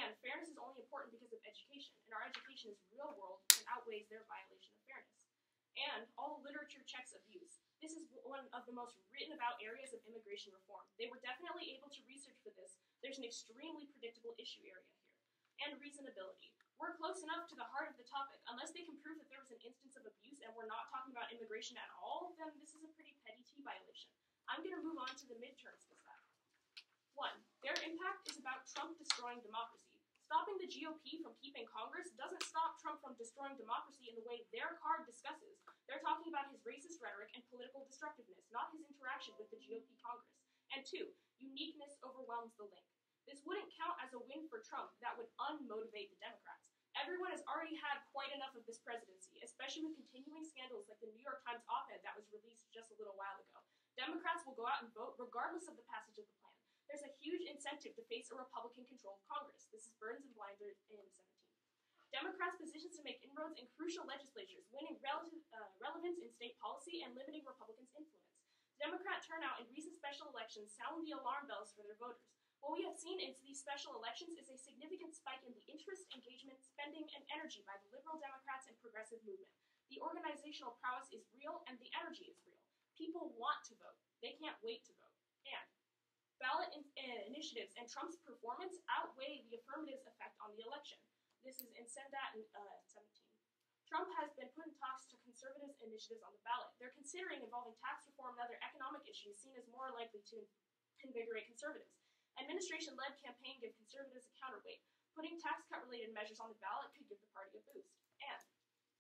And fairness is only important because of education, and our education is real world and outweighs their violation of fairness. And all literature checks abuse. This is one of the most written about areas of immigration reform. They were definitely able to research for this. There's an extremely predictable issue area here. And reasonability. We're close enough to the heart of the topic. Unless they can prove that there was an instance of abuse and we're not talking about immigration at all, then this is a pretty petty T violation. I'm going to move on to the midterms this time. 1. Their impact is about Trump destroying democracy. Stopping the GOP from keeping Congress doesn't stop Trump from destroying democracy in the way their card discusses. They're talking about his racist rhetoric and political destructiveness, not his interaction with the GOP Congress. And 2. Uniqueness overwhelms the link. This wouldn't count as a win for Trump. That would unmotivate the Democrats. Everyone has already had quite enough of this presidency, especially with continuing scandals like the New York Times op-ed that was released just a little while ago. Democrats will go out and vote regardless of the passage of the plan. There's a huge incentive to face a Republican-controlled Congress. This is Burns and Blinder in 17. Democrats' positions to make inroads in crucial legislatures, winning relevance in state policy, and limiting Republicans' influence. Democrat turnout in recent special elections sound the alarm bells for their voters. What we have seen in these special elections is a significant spike in the interest, engagement, spending, and energy by the liberal Democrats and progressive movement. The organizational prowess is real, and the energy is real. People want to vote. They can't wait to vote. And ballot initiatives and Trump's performance outweigh the affirmative's effect on the election. This is in Sendat 17. Trump has been put in talks to conservatives' initiatives on the ballot. They're considering involving tax reform and other economic issues seen as more likely to invigorate conservatives. Administration-led campaign give conservatives a counterweight. Putting tax cut-related measures on the ballot could give the party a boost. And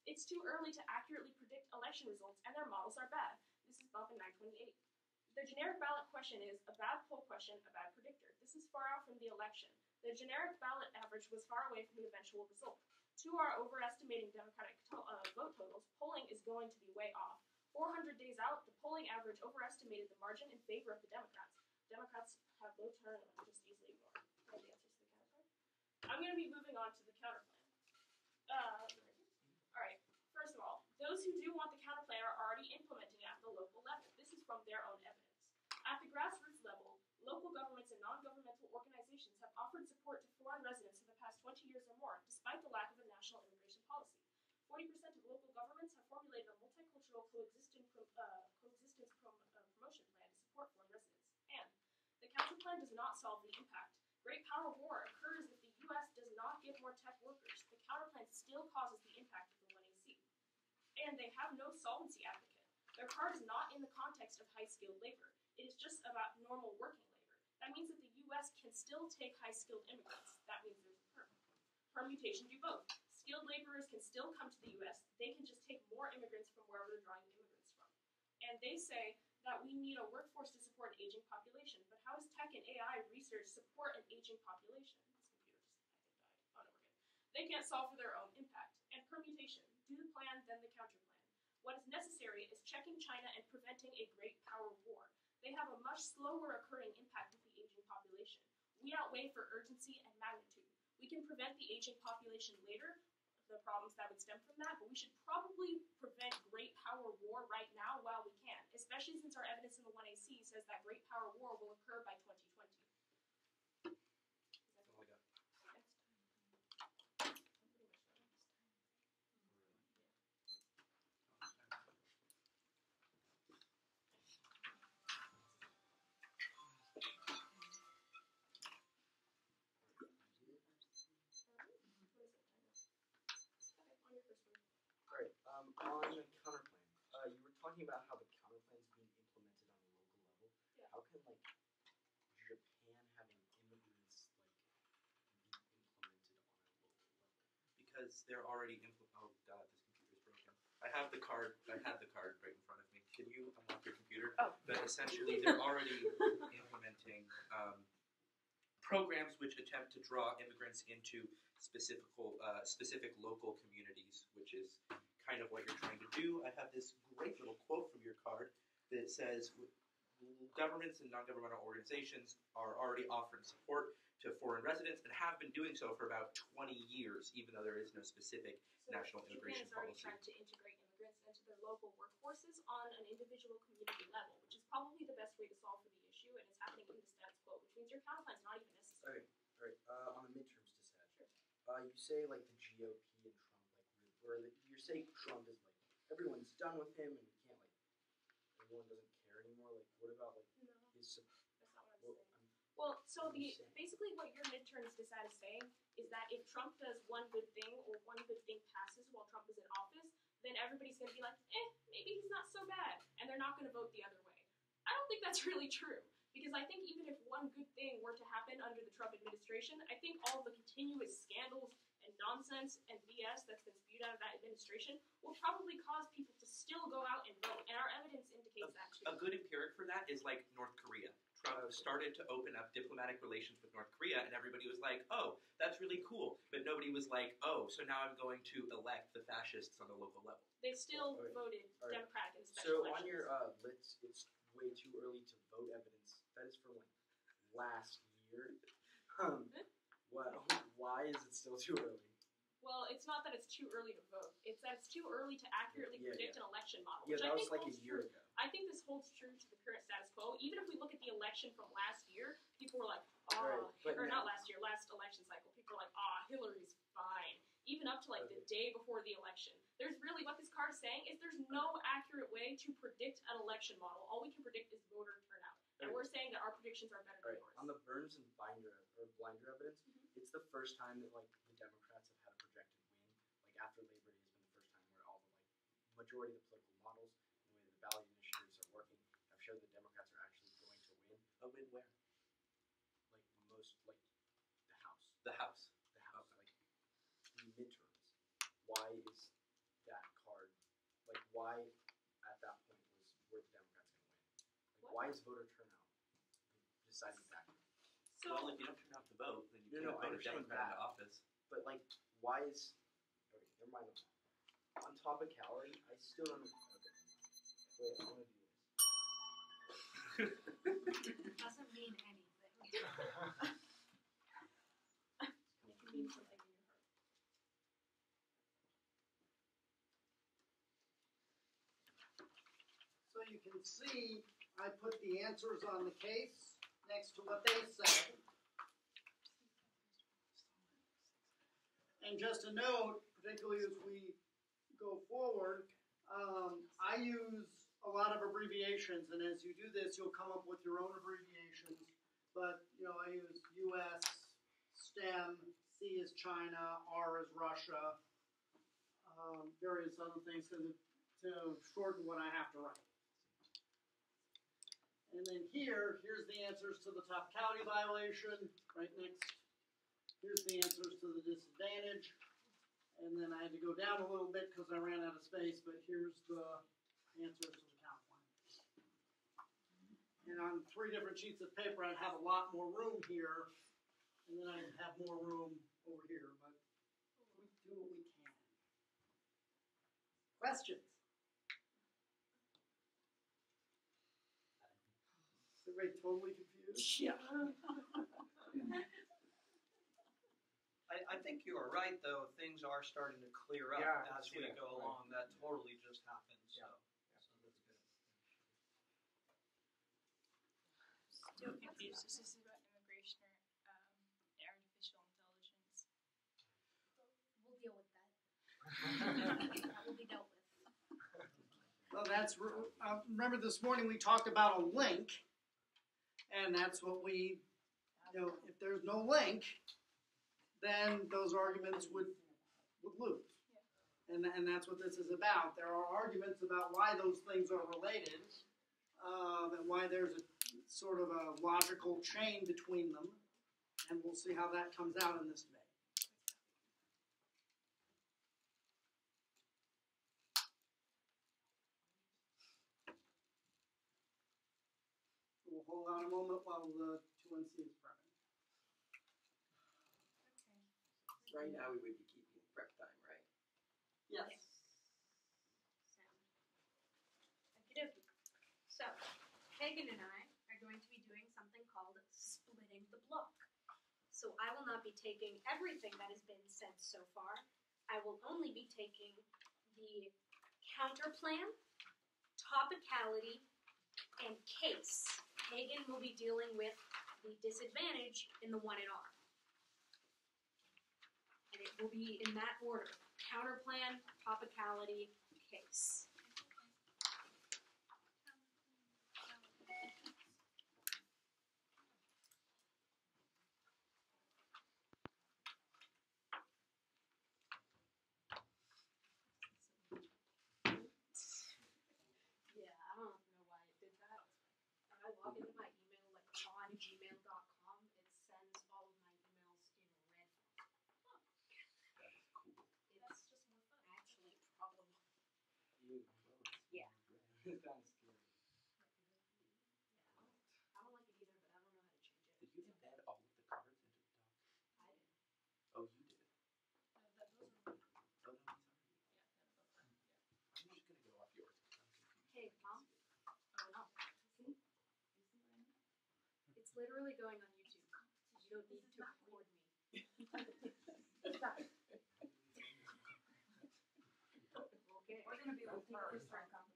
it's too early to accurately predict election results, and their models are bad. This is Bump in 928. The generic ballot question is a bad poll question, a bad predictor. This is far out from the election. The generic ballot average was far away from the eventual result. 2 are overestimating Democratic vote totals. Polling is going to be way off. 400 days out, the polling average overestimated the margin in favor of the Democrats. Democrats have low I'm going to be moving on to the counterplan. Alright, first of all, those who do want the counterplan are already implementing it at the local level. This is from their own evidence. At the grassroots level, local governments and non-governmental organizations have offered support to foreign residents for the past 20 years or more, despite the lack of a national immigration policy. 40% of local governments have formulated a multicultural coexistence promotion plan to support foreign residents. And the counterplan does not solve the impact. Great power war occurs if the U.S. does not get more tech workers. The counterplan still causes the impact of the 1AC. And they have no solvency advocate. Their card is not in the context of high-skilled labor. It is just about normal working labor. That means that the U.S. can still take high-skilled immigrants. That means there's a permutation do both. Skilled laborers can still come to the U.S. They can just take more immigrants from wherever they're drawing immigrants from. And they say that we need a workforce to support an aging population. But how does tech and AI research support an aging population? This computer just, I think, died. Oh, no, we're good. They can't solve for their own impact. And permutation, do the plan, then the counterplan. What is necessary is checking China and preventing a great power war. They have a much slower occurring impact with the aging population. We outweigh for urgency and magnitude. We can prevent the aging population later, the problems that would stem from that, but we should probably prevent great power war right now while we can, especially since our evidence in the 1AC says that great power war will occur by 2020. That's all I got. Alright, on the counterplan, you were talking about how the counterplan is being implemented on a local level. Yeah. How can, like, Japan having immigrants, like, be implemented on a local level? Because they're already oh god, this computer's broken. I had the card right in front of me. Can you unlock your computer? Oh. But essentially they're already implementing programs which attempt to draw immigrants into specific local communities, which is kind of what you're trying to do. I have this great little quote from your card that says, governments and non-governmental organizations are already offering support to foreign residents and have been doing so for about 20 years, even though there is no specific national immigration Japan is already policy. trying to integrate immigrants into their local workforces on an individual community level, which is probably the best way to solve for the issue, and it's happening in the status quo, which means your counterplan is not even necessary. Alright, on the midterms to set. Sure. You say, like, the GOP and Trump, like, you say Trump is, like, everyone's done with him and we can't, like, everyone doesn't care anymore. Like, what about, like, No. his support? That's not what I'm saying. Well, so basically what your midterms decide is saying is that if Trump does one good thing or one good thing passes while Trump is in office, then everybody's going to be like, maybe he's not so bad, and they're not going to vote the other way. I don't think that's really true, because I think even if one good thing were to happen under the Trump administration, I think all the continuous scandals and nonsense and BS that's been spewed out of that administration will probably cause people to still go out and vote, and our evidence indicates that too. A good empiric for that is like North Korea. Trump started to open up diplomatic relations with North Korea, and everybody was like, oh, that's really cool. But nobody was like, oh, so now I'm going to elect the fascists on the local level. They still voted Alright. Democratic in special So elections. on your list, it's way too early to vote evidence. That is from, like, last year. Why is it still too early? Well, it's not that it's too early to vote. It's that it's too early to accurately predict an election model, Yeah, which I that was think like a holds year true. ago. I think this holds true to the current status quo. Even if we look at the election from last year, people were like, Right, but or now- not last year, last election cycle. People were like, Hillary's fine. Even up to like the day before the election. There's really, what this card is saying is there's no accurate way to predict an election model. All we can predict is voter turnout. And we're saying that our predictions are better than yours. On the Burns and Blinder evidence, it's the first time that, like, the Democrats have had a projected win. Like, after Labor Day has been the first time where all the, like, majority of the political models and the way the ballot initiatives are working have showed that Democrats are actually going to win. A win where? Like, most, like, the House. The House. The House. Like, the midterms. Why is that card, like, why at that point was were the Democrats going to win? Like, why is voter turnout the deciding factor? So, well, if you don't turn out to vote, then you No, can't I vote a understand Democrat that. into office. But, like, why is... Okay, never mind on that. On Topicality, I still don't... Okay. Wait, I'm gonna do this. Doesn't mean anything. it can mean see, I put the answers on the case next to what they said. And just a note, particularly as we go forward, I use a lot of abbreviations, and as you do this, you'll come up with your own abbreviations. But, I use US, STEM, C is China, R is Russia, various other things to shorten what I have to write. And then here's the answers to the topicality violation, right next. Here's the answers to the disadvantage. And then I had to go down a little bit because I ran out of space, but here's the answers to the counterclaim. And on 3 different sheets of paper, I'd have a lot more room here, and then I'd have more room over here, but we do what we can. Questions? Is everybody totally confused? Yeah. I think you are right, though. Things are starting to clear up as we go along. That totally just happened. So that's good. Still confused. This is about immigration or artificial intelligence. We'll deal with that. That will be dealt with. Well, that's remember this morning we talked about a link, and that's what we, if there's no link, then those arguments would lose. And that's what this is about. There are arguments about why those things are related, and why there's a sort of a logical chain between them, and we'll see how that comes out in this debate. We'll hold on a moment while the 2NC is prepping. Right now, we would be keeping prep time, right? Yes. Okey-dokey. So, Hagen and I are going to be doing something called splitting the block. So I will not be taking everything that has been said so far. I will only be taking the counterplan, topicality, and case. Hagen will be dealing with the disadvantage in the 1 and R. And it will be in that order: counterplan, topicality, case. Yeah, I don't know why it did that. When I log into my email, like on gmail.com, it sends all of my emails in red. That's cool. It's just more fun. Actually, probably. Yeah. It's kind of scary. I don't like it either, but I don't know how to change it. Did you embed all of the cards into the doc? I did. Oh, you did. Those are Oh, no, he's already. I'm just gonna go off yours because I'm confused. Hey, Mom. Oh no. See? It's literally going on YouTube. You don't need to record me. Okay. We're gonna be with first round competition.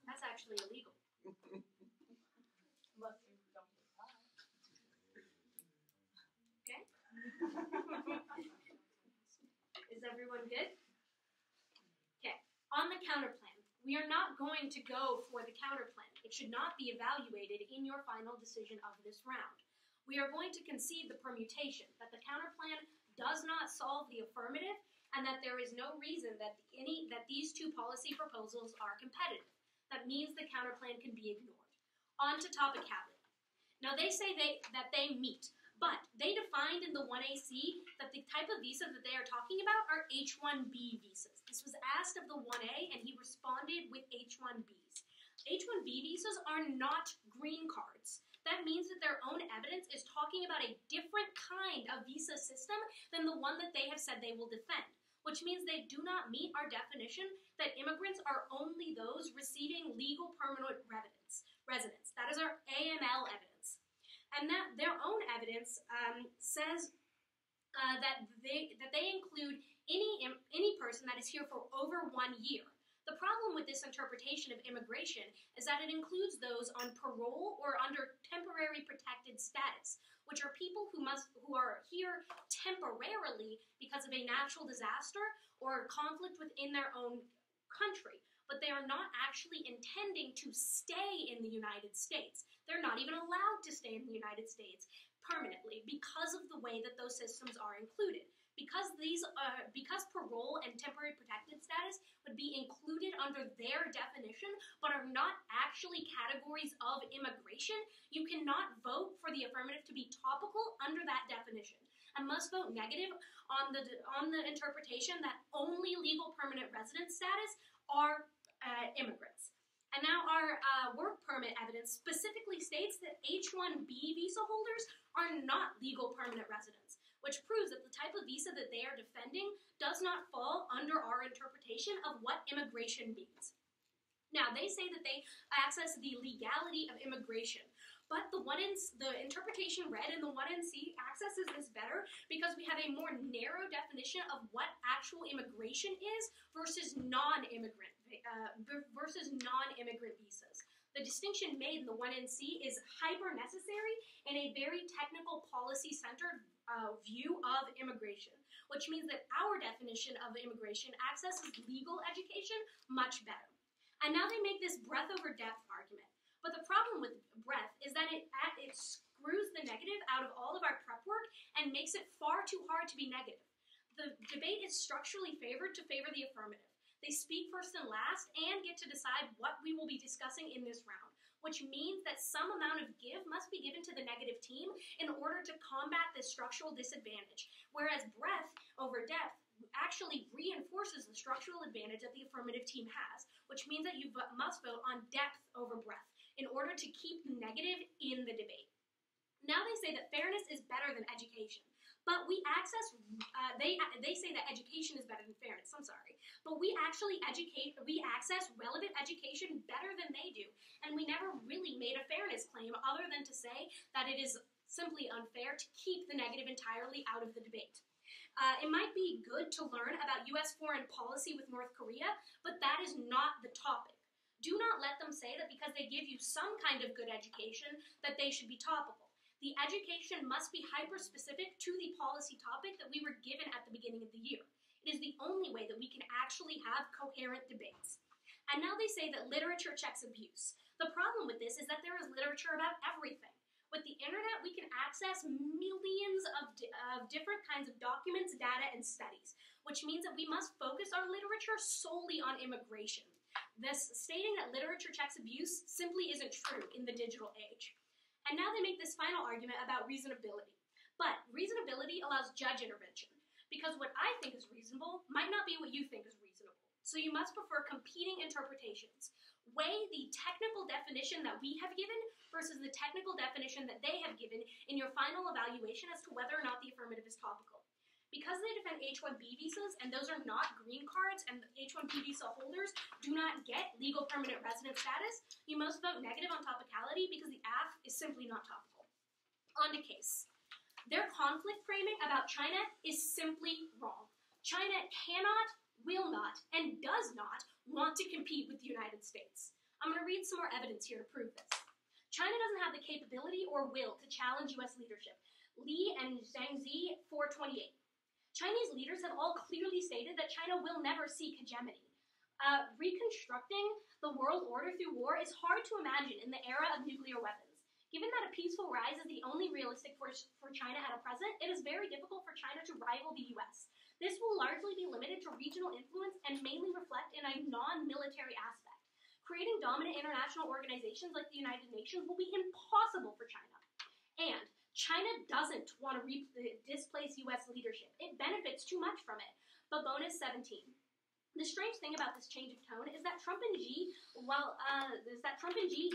That's actually illegal. Unless you don't get caught. Okay? Is everyone good? Okay. On the counterplan, we are not going to go for the counterplan. It should not be evaluated in your final decision of this round. We are going to concede the permutation, that the counterplan does not solve the affirmative, and that there is no reason that these 2 policy proposals are competitive. That means the counterplan can be ignored. On to topicality. Now they say that they meet, but they defined in the 1AC that the type of visa that they are talking about are H-1B visas. This was asked of the 1A, and he responded with H-1Bs. H-1B visas are not green cards. That means that their own evidence is talking about a different kind of visa system than the one that they have said they will defend, which means they do not meet our definition that immigrants are only those receiving legal permanent residence. That is our AML evidence. And that their own evidence says that they include any person that is here for over 1 year. The problem with this interpretation of immigration is that it includes those on parole or under temporary protected status, which are people who are here temporarily because of a natural disaster or conflict within their own country, but they are not actually intending to stay in the United States. They're not even allowed to stay in the United States permanently because of the way that those systems are included. Because parole and temporary protected status would be included under their definition, but are not actually categories of immigration, you cannot vote for the affirmative to be topical under that definition, and must vote negative on the interpretation that only legal permanent resident status are immigrants. And now our work permit evidence specifically states that H-1B visa holders are not legal permanent residents, which proves that the type of visa that they are defending does not fall under our interpretation of what immigration means. Now, they say that they access the legality of immigration, but the interpretation read in the 1NC accesses this better because we have a more narrow definition of what actual immigration is versus non-immigrant visas. The distinction made in the 1NC is hyper-necessary in a very technical, policy-centered view of immigration, which means that our definition of immigration accesses legal education much better. And now they make this breadth over depth argument. But the problem with breadth is that it screws the negative out of all of our prep work and makes it far too hard to be negative. The debate is structurally favored to favor the affirmative. They speak first and last and get to decide what we will be discussing in this round, which means that some amount of give must be given to the negative team in order to combat this structural disadvantage, whereas breadth over depth actually reinforces the structural advantage that the affirmative team has, which means that you must vote on depth over breadth in order to keep the negative in the debate. Now they say that fairness is better than education. But we access, they say that education is better than fairness, I'm sorry. But we actually access relevant education better than they do. And we never really made a fairness claim other than to say that it is simply unfair to keep the negative entirely out of the debate. It might be good to learn about U.S. foreign policy with North Korea, but that is not the topic. Do not let them say that because they give you some kind of good education that they should be topical. The education must be hyper-specific to the policy topic that we were given at the beginning of the year. It is the only way that we can actually have coherent debates. And now they say that literature checks abuse. The problem with this is that there is literature about everything. With the internet, we can access millions of different kinds of documents, data, and studies, which means that we must focus our literature solely on immigration. Thus, stating that literature checks abuse simply isn't true in the digital age. And now they make this final argument about reasonability. But reasonability allows judge intervention, because what I think is reasonable might not be what you think is reasonable. So you must prefer competing interpretations. Weigh the technical definition that we have given versus the technical definition that they have given in your final evaluation as to whether or not the affirmative is topical. Because they defend H-1B visas, and those are not green cards, and H-1B visa holders do not get legal permanent resident status, you must vote negative on topicality because the AF is simply not topical. On to case. Their conflict framing about China is simply wrong. China cannot, will not, and does not want to compete with the United States. I'm going to read some more evidence here to prove this. China doesn't have the capability or will to challenge U.S. leadership. Li and Zhangzi, 428. Chinese leaders have all clearly stated that China will never seek hegemony. Reconstructing the world order through war is hard to imagine in the era of nuclear weapons. Given that a peaceful rise is the only realistic for China at a present, it is very difficult for China to rival the U.S. This will largely be limited to regional influence and mainly reflect in a non-military aspect. Creating dominant international organizations like the United Nations will be impossible for China. And China doesn't want to displace U.S. leadership. It benefits too much from it. But bonus 17. The strange thing about this change of tone is that Trump and Xi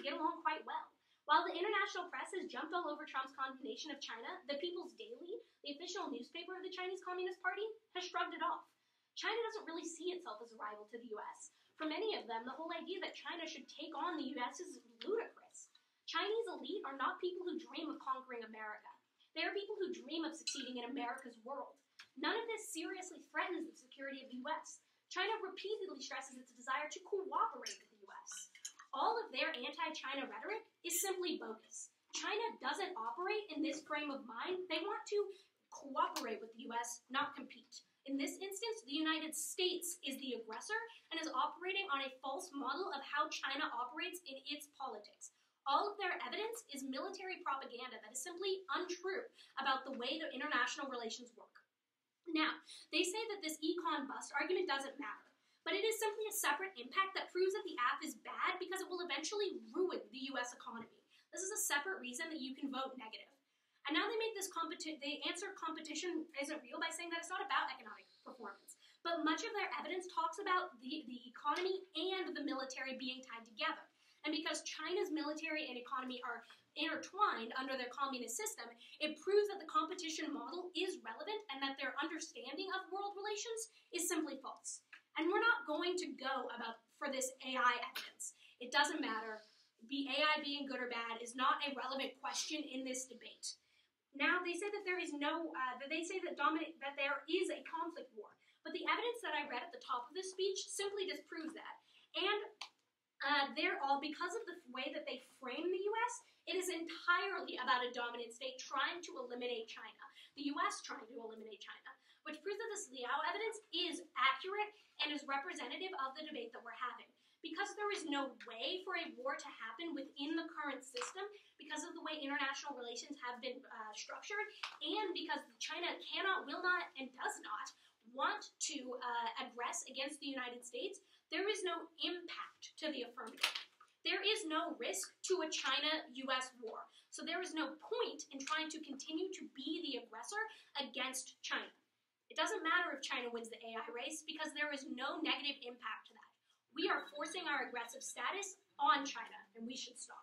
get along quite well. While the international press has jumped all over Trump's condemnation of China, the People's Daily, the official newspaper of the Chinese Communist Party, has shrugged it off. China doesn't really see itself as a rival to the U.S. For many of them, the whole idea that China should take on the U.S. is ludicrous. Chinese elite are not people who dream of conquering America. They are people who dream of succeeding in America's world. None of this seriously threatens the security of the U.S. China repeatedly stresses its desire to cooperate with the U.S. All of their anti-China rhetoric is simply bogus. China doesn't operate in this frame of mind. They want to cooperate with the U.S., not compete. In this instance, the United States is the aggressor and is operating on a false model of how China operates in its politics. All of their evidence is military propaganda that is simply untrue about the way their international relations work. Now, they say that this econ bust argument doesn't matter, but it is simply a separate impact that proves that the app is bad because it will eventually ruin the U.S. economy. This is a separate reason that you can vote negative. And now they make this they answer competition isn't real by saying that it's not about economic performance. But much of their evidence talks about the economy and the military being tied together. And because China's military and economy are intertwined under their communist system, it proves that the competition model is relevant and that their understanding of world relations is simply false. And we're not going to go for this AI evidence. It doesn't matter. AI being good or bad is not a relevant question in this debate. Now, they say that there is that there is a conflict war. But the evidence that I read at the top of this speech simply disproves that. And because of the way that they frame the U.S., it is entirely about a dominant state trying to eliminate China. The U.S. trying to eliminate China, which proves that this Liao evidence is accurate and is representative of the debate that we're having. Because there is no way for a war to happen within the current system, because of the way international relations have been structured, and because China cannot, will not, and does not want to aggress against the United States, there is no impact to the affirmative. There is no risk to a China-U.S. war. So there is no point in trying to continue to be the aggressor against China. It doesn't matter if China wins the AI race because there is no negative impact to that. We are forcing our aggressive status on China, and we should stop.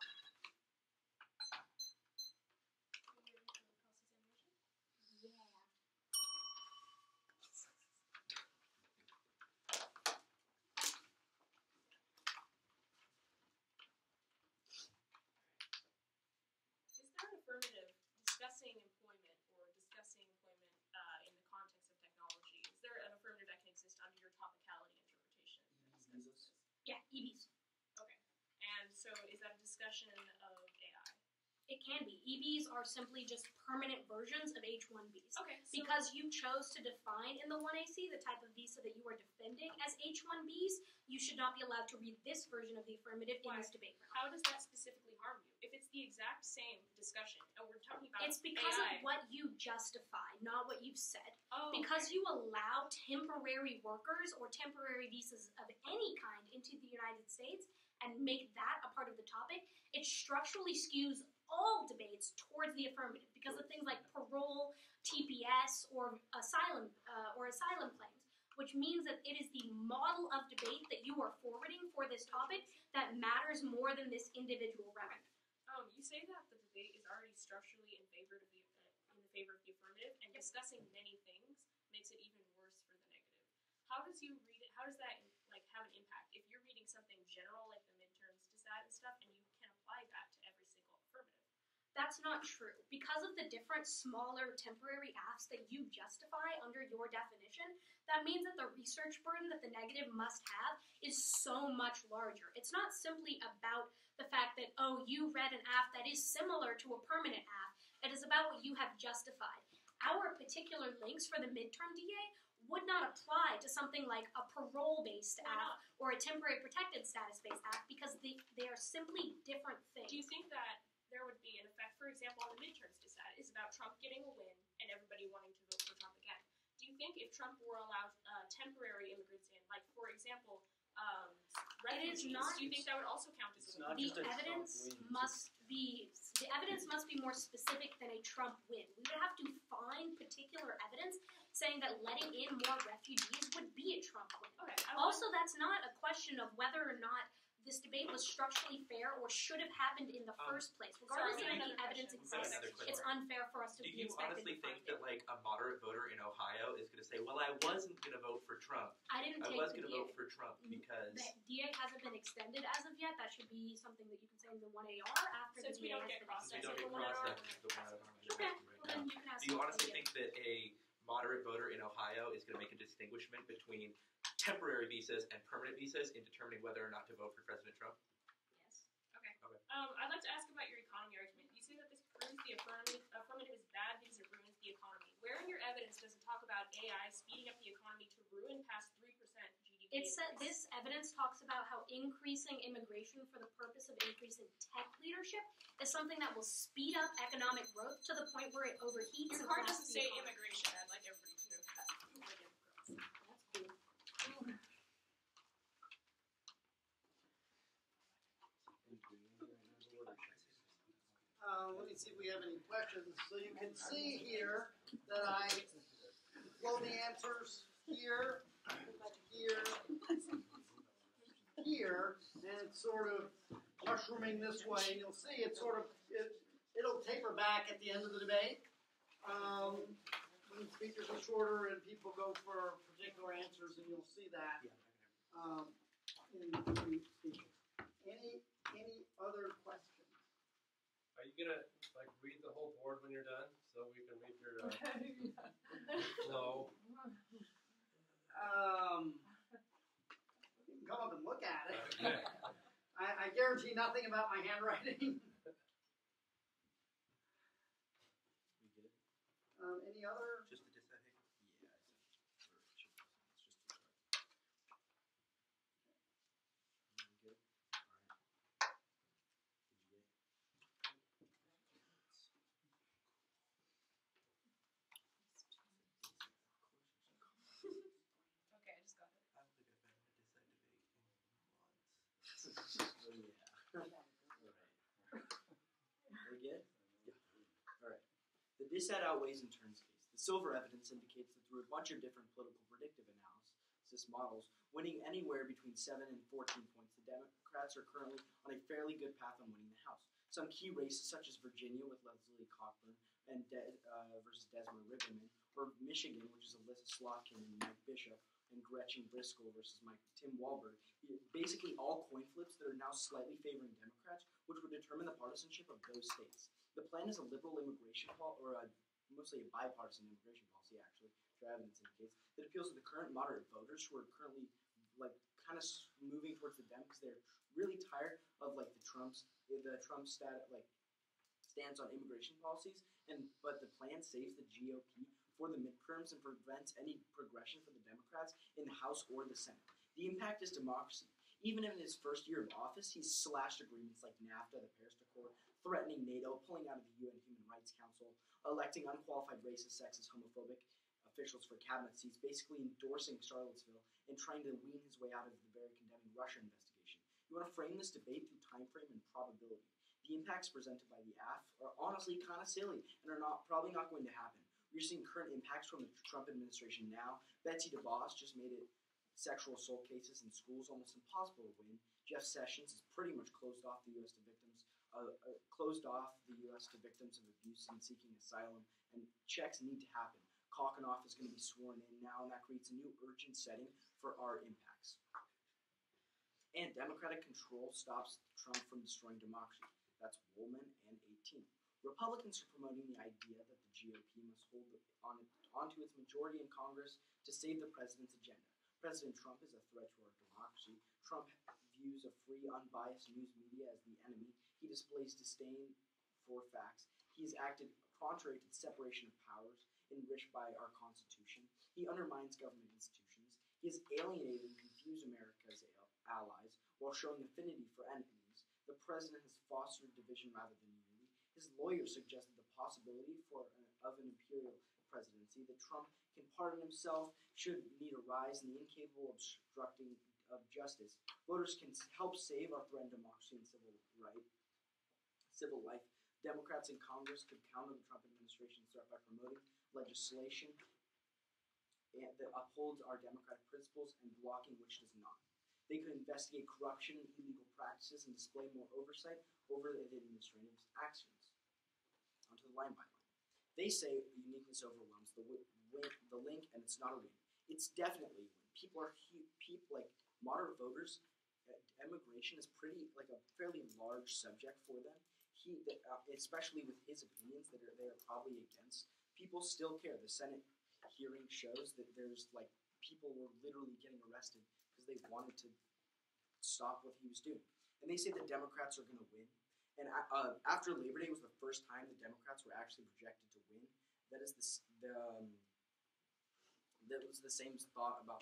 Affirmative discussing employment or discussing employment in the context of technology, is there an affirmative that can exist under your topicality interpretation? Yeah, EBs. Okay. And so is that a discussion of AI? It can be. EBs are simply just permanent versions of H-1Bs. Okay. So because you chose to define in the 1AC the type of visa that you are defending as H-1Bs, you should not be allowed to read this version of the affirmative in this debate round. How does that specifically harm you? If it's the exact same discussion, and we're talking about it's because AI. of what you justify, not what you've said. Oh, because you allow temporary workers or temporary visas of any kind into the United States and make that a part of the topic, it structurally skews all debates towards the affirmative because of things like parole, TPS, or asylum claims, which means that it is the model of debate that you are forwarding for this topic that matters more than this individual round. You say that the debate is already structurally in favor of the affirmative, and discussing many things makes it even worse for the negative. How does you read it? How does that have an impact? If you're reading something general like the midterms to SAT and stuff, and you can apply that to every single affirmative. That's not true. Because of the different smaller temporary AFs that you justify under your definition, that means that the research burden that the negative must have is so much larger. It's not simply about the fact that, you read an AF that is similar to a permanent AF. It is about what you have justified. Our particular links for the midterm DA would not apply to something like a parole-based AF or a temporary protected status-based AF because they are simply different things. Do you think that there would be an effect, for example, on the midterms to SAT is about Trump getting a win and everybody wanting to vote for Trump again? Do you think if Trump were allowed temporary immigrants in, like, for example, refugees, do you think that would also count as a win? The evidence must be more specific than a Trump win. We would have to find particular evidence saying that letting in more refugees would be a Trump win. Okay, also, that's not a question of whether or not this debate was structurally fair or should have happened in the first place. Regardless of any evidence exists, it's unfair for us to be expected to find it. Do you honestly think that, a moderate voter in Ohio is going to say, well, I wasn't going to vote for Trump. I was going to vote for Trump because... The DA hasn't been extended as of yet. That should be something that you can say in the 1AR after Since the DA has been extended. We don't get cross-sections, the one I don't Okay, well then you can ask. Do you honestly think that a moderate voter in Ohio is going to make a distinguishment between temporary visas and permanent visas in determining whether or not to vote for President Trump? Yes. Okay. Okay. I'd like to ask about your economy argument. You say that this proves the affirmative is bad because it ruins the economy. Where in your evidence does it talk about AI speeding up the economy to ruin past 3% GDP? It's this evidence talks about how increasing immigration for the purpose of increasing tech leadership is something that will speed up economic growth to the point where it overheats. Your and card crashes doesn't the say economy. immigration. I'd like everybody to know that. That's cool. Let me see if we have any questions. So you can see here that I flow the answers here, here, here, and it's sort of mushrooming this way. And you'll see it sort of, it'll taper back at the end of the debate. When speakers are shorter and people go for particular answers, and you'll see that in speakers. Any other questions? Are you gonna like read the whole board when you're done, so we can read your flow? You can come up and look at it. Okay. I guarantee nothing about my handwriting. Any other? Just the deciding. Okay, I just got it. I don't think I've been in a decide debate in months. We're good? Yeah. Alright. The dissat outweighs in turns case. The silver evidence indicates that through a bunch of different political predictive analysis models, winning anywhere between 7 and 14 points, the Democrats are currently on a fairly good path on winning the House. Some key races, such as Virginia with Leslie Cockburn and versus Desmond Ribbleman, or Michigan, which is Alyssa Slotkin and Mike Bishop, and Gretchen Briscoe versus Tim Walberg, basically all coin flips that are now slightly favoring Democrats, which would determine the partisanship of those states. The plan is a liberal immigration policy, or mostly a bipartisan immigration policy, actually, which evidence indicates, that appeals to the current moderate voters who are currently kind of moving towards the Dem because they're really tired of the Trump stance on immigration policies, but the plan saves the GOP for the midterms and prevents any progression for the Democrats in the House or the Senate. The impact is democracy. Even in his first year of office, he's slashed agreements like NAFTA, the Paris Accord, threatening NATO, pulling out of the UN Human Rights Council, electing unqualified racist, sexist, homophobic officials for cabinet seats, basically endorsing Charlottesville and trying to wean his way out of the very condemning Russia investigation. You want to frame this debate through time frame and probability. The impacts presented by the AF are honestly kind of silly and are probably not going to happen. We're seeing current impacts from the Trump administration now. Betsy DeVos just made it sexual assault cases in schools almost impossible to win. Jeff Sessions has pretty much closed off the U.S. to victims of abuse and seeking asylum, and checks need to happen. Kochanoff is going to be sworn in now, and that creates a new urgent setting for our impacts. And Democratic control stops Trump from destroying democracy. That's Woolman and 18. Republicans are promoting the idea that the GOP must hold onto its majority in Congress to save the president's agenda. President Trump is a threat to our democracy. Trump views a free, unbiased news media as the enemy. He displays disdain for facts. He's acted contrary to the separation of powers enriched by our Constitution. He undermines government institutions. He has alienated and confused America's allies while showing affinity for enemies. The president has fostered division rather than unity. His lawyers suggested the possibility of an imperial presidency, that Trump can pardon himself should need arise, and the incapable obstructing of justice. Voters can help save our threatened democracy and civil life. Democrats in Congress could counter the Trump administration's threat by promoting legislation that upholds our democratic principles and blocking which does not. They could investigate corruption and illegal practices and display more oversight over the administrative actions. Onto the line by line. They say uniqueness overwhelms the link, and it's not a win. It's definitely a win. People like moderate voters. Immigration is a fairly large subject for them. Especially with his opinions that they are probably against. People still care. The Senate hearing shows that there's people were literally getting arrested because they wanted to stop what he was doing. And they say the Democrats are going to win. And after Labor Day was the first time the Democrats were actually projected to win. That is that was the same thought about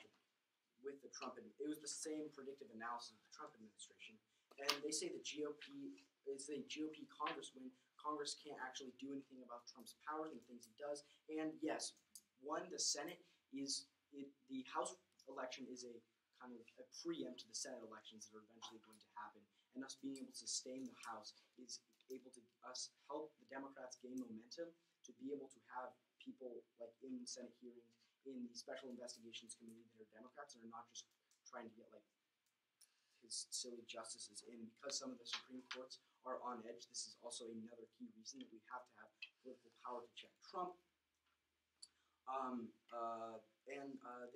with the Trump. It was the same predictive analysis of the Trump administration. And they say the GOP is a GOP Congress win. Congress can't actually do anything about Trump's powers and the things he does. And yes, the Senate is the House election is a kind of a preempt to the Senate elections that are eventually going to happen. And us being able to sustain the House is able to help the Democrats gain momentum to be able to have people like in Senate hearings, in the Special Investigations Committee that are Democrats and are not just trying to get like his silly justices in. Because some of the Supreme Courts are on edge, this is also another key reason that we have to have political power to check Trump.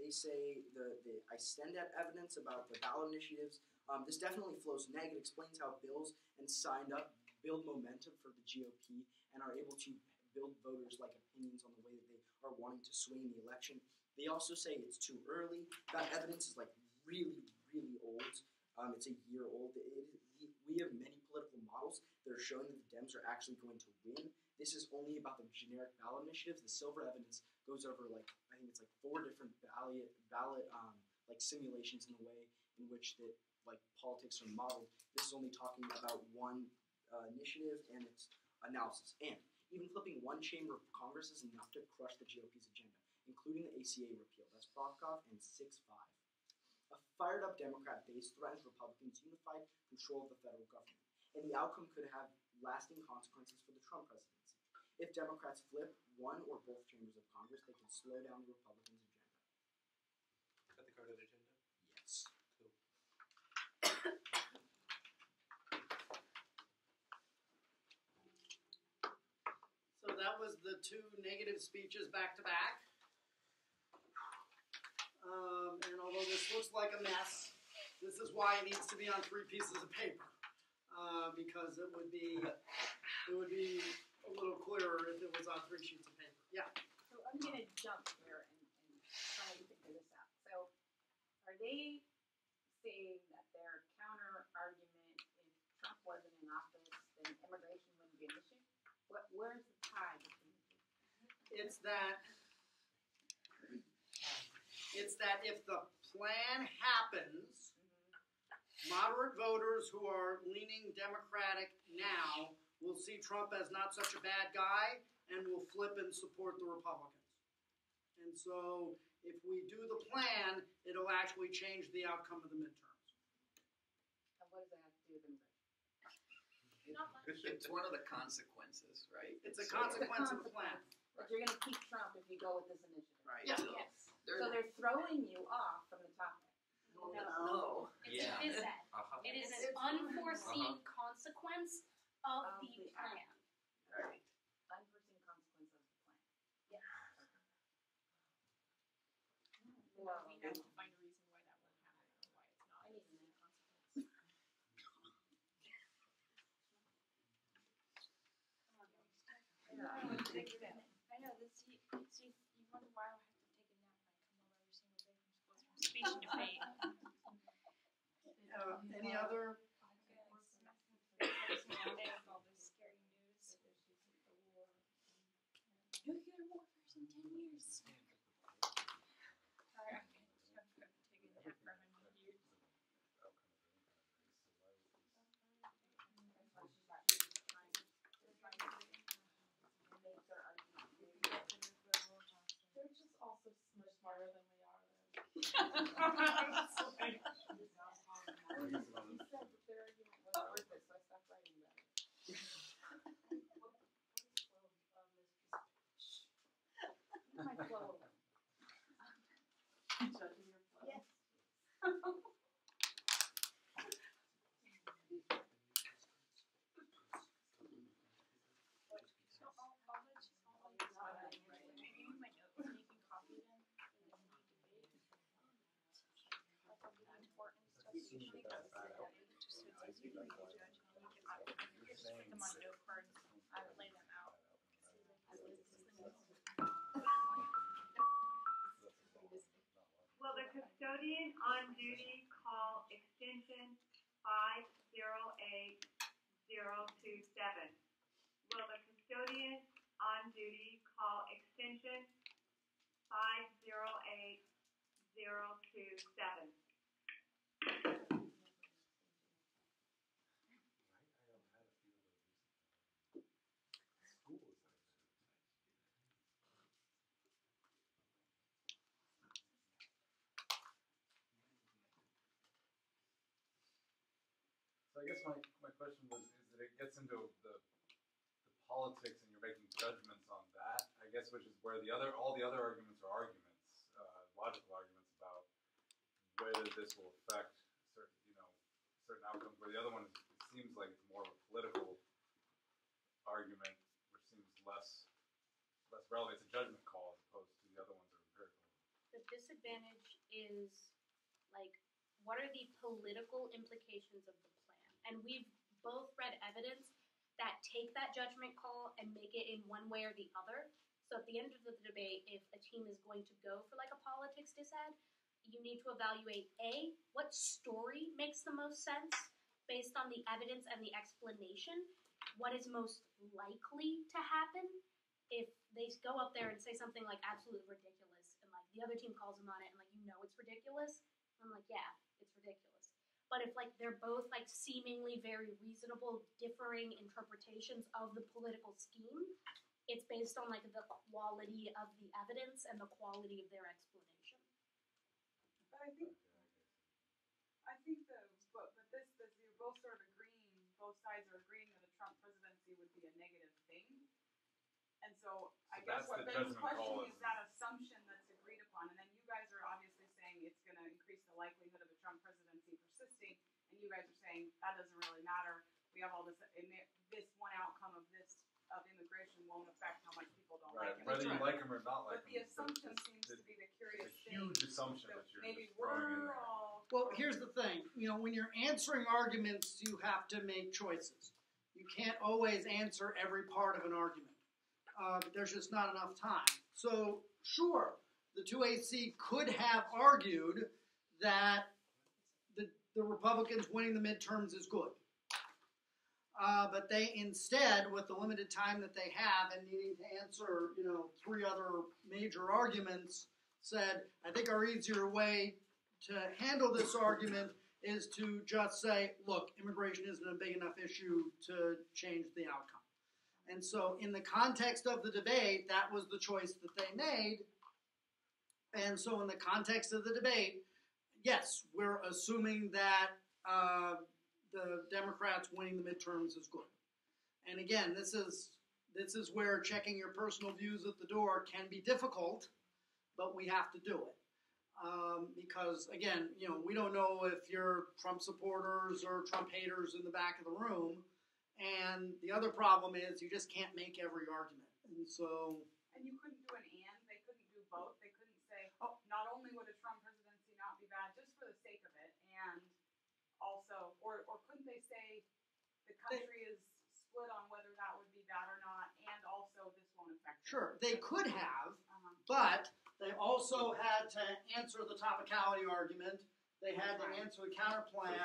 They say the Istendat evidence about the ballot initiatives, this definitely flows negative, explains how bills and signed up build momentum for the GOP and are able to build voters' like opinions on the way that they are wanting to swing the election. They also say it's too early. That evidence is like really, really old. It's a year old. We have many political models that are showing that the Dems are actually going to win. This is only about the generic ballot initiatives. The silver evidence goes over like I think it's like 4 different ballot like simulations in the way in which that like politics are modeled. This is only talking about one initiative and its analysis. And even flipping one chamber of Congress is enough to crush the GOP's agenda, including the ACA repeal. That's Profkov and 6-5. A fired-up Democrat base threatens Republicans' unified control of the federal government, and the outcome could have lasting consequences for the Trump presidency. If Democrats flip one or both chambers of Congress, they can slow down the Republicans' agenda. Is that the carded agenda? Yes. Cool. So that was the 2 negative speeches back to back. And although this looks like a mess, this is why it needs to be on 3 pieces of paper, because it would be a little clearer if it was on 3 sheets of paper. Yeah. So I'm going to jump here and try to figure this out. So are they saying that their counter argument, if Trump wasn't in office, then immigration wouldn't be an issue? Where's the tie between the 2? It's that if the plan happens, moderate voters who are leaning Democratic now will see Trump as not such a bad guy and will flip and support the Republicans. And so if we do the plan, it'll actually change the outcome of the midterms. And what does that have to do with immigration? Not much. It's one of the consequences, right? It's a consequence of the plan. But you're going to keep Trump if you go with this initiative. Right. Yeah. Yes. So they're throwing you off from the topic. No. It's a phys ed. It is an unforeseen consequence of the plan. Right. Unforeseen consequence of the plan. Yes. Well, We have to find a reason why that won't happen or why it's not. I need to know. consequence. I know this. You wonder why I have to take a nap and I come home every single day from school from speech and debate. Any other? All this scary news. Nuclear warfare's in 10 years. Alright, I'm gonna take a nap for 100 years. They're just also much smarter than we are. You said that their argument wasn't worth it, so I stopped writing about it. My flow. Judging your flow. Yes. So I'll give you my notes and you can copy them in the debate. Like I'll give you important stuff you should think of just so it's easier for you to judge and you can just put them on note cards and lay them out. custodian on duty call extension 508-027? Will the custodian on duty call extension 508-027? So I guess my question was, is that it gets into the politics and you're making judgments on that, I guess, which is where all the other arguments are arguments, logical arguments about whether this will affect certain outcomes, where the other one, it seems like it's more of a political argument, which seems less relevant. It's a judgment call as opposed to the other ones that are empirical. The disadvantage is, like, what are the political implications of the plan? And we've both read evidence that take that judgment call and make it in one way or the other. So at the end of the debate, if a team is going to go for like a politics dissad, you need to evaluate A, what story makes the most sense based on the evidence and the explanation, what is most likely to happen. If they go up there and say something like absolutely ridiculous and like the other team calls them on it and like it's ridiculous, I'm like, yeah, it's ridiculous. But if like they're both like seemingly very reasonable, differing interpretations of the political scheme, it's based on like the quality of the evidence and the quality of their explanation. But I think you're both sort of agreeing, both sides are agreeing that a Trump presidency would be a negative thing. And so I guess what Ben's question is that assumption that's agreed upon, and then you guys are obviously saying it's going to increase the likelihood of a Trump presidency persisting, and you guys are saying that doesn't really matter. We have all this, and this one outcome of immigration won't affect how much people don't like him. Whether you like him or not like him. But the assumption seems to be the curious thing. Huge assumption that you're maybe throwing in there. Well, here's the thing. When you're answering arguments, you have to make choices. You can't always answer every part of an argument. There's just not enough time. So, sure, the 2AC could have argued that the Republicans winning the midterms is good. But they instead, with the limited time that they have and needing to answer, 3 other major arguments, said, I think our easier way to handle this argument is to just say, look, immigration isn't a big enough issue to change the outcome. And so in the context of the debate, that was the choice that they made. And so in the context of the debate, yes, we're assuming that the Democrats winning the midterms is good. And again, this is where checking your personal views at the door can be difficult, but we have to do it. Because again, we don't know if you're Trump supporters or Trump haters in the back of the room. And the other problem is you just can't make every argument. And so... And you couldn't do an and? They couldn't do both? They couldn't say, not only would a Trump presidency not be bad just for the sake of it, and also, or couldn't they say the country is split on whether that would be bad or not, and also this won't affect it? Sure, they could have, but they also had to answer the topicality argument. They had to answer the counterplan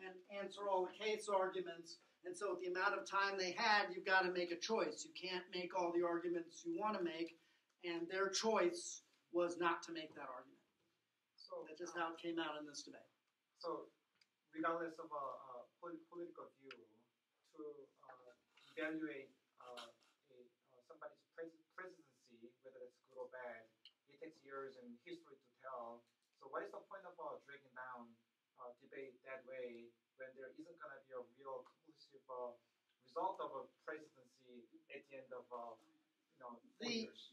and answer all the case arguments. And so with the amount of time they had, you've got to make a choice. You can't make all the arguments you want to make, and their choice was not to make that argument. So that's just how it came out in this debate. So regardless of political view, to evaluate somebody's presidency, whether it's good or bad, it takes years and history to tell. So what is the point of dragging down debate that way when there isn't going to be a real conclusive result of a presidency at the end of 4 years?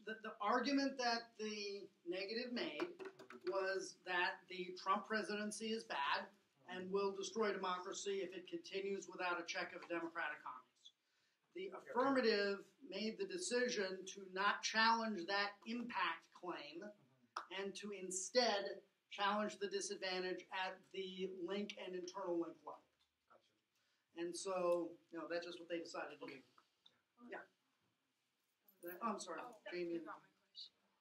The argument that the negative made was that the Trump presidency is bad and will destroy democracy if it continues without a check of a Democratic Congress. The affirmative made the decision to not challenge that impact claim and to instead challenge the disadvantage at the link and internal link level. Gotcha. And so, that's just what they decided to do. Yeah. I'm sorry, Jamie.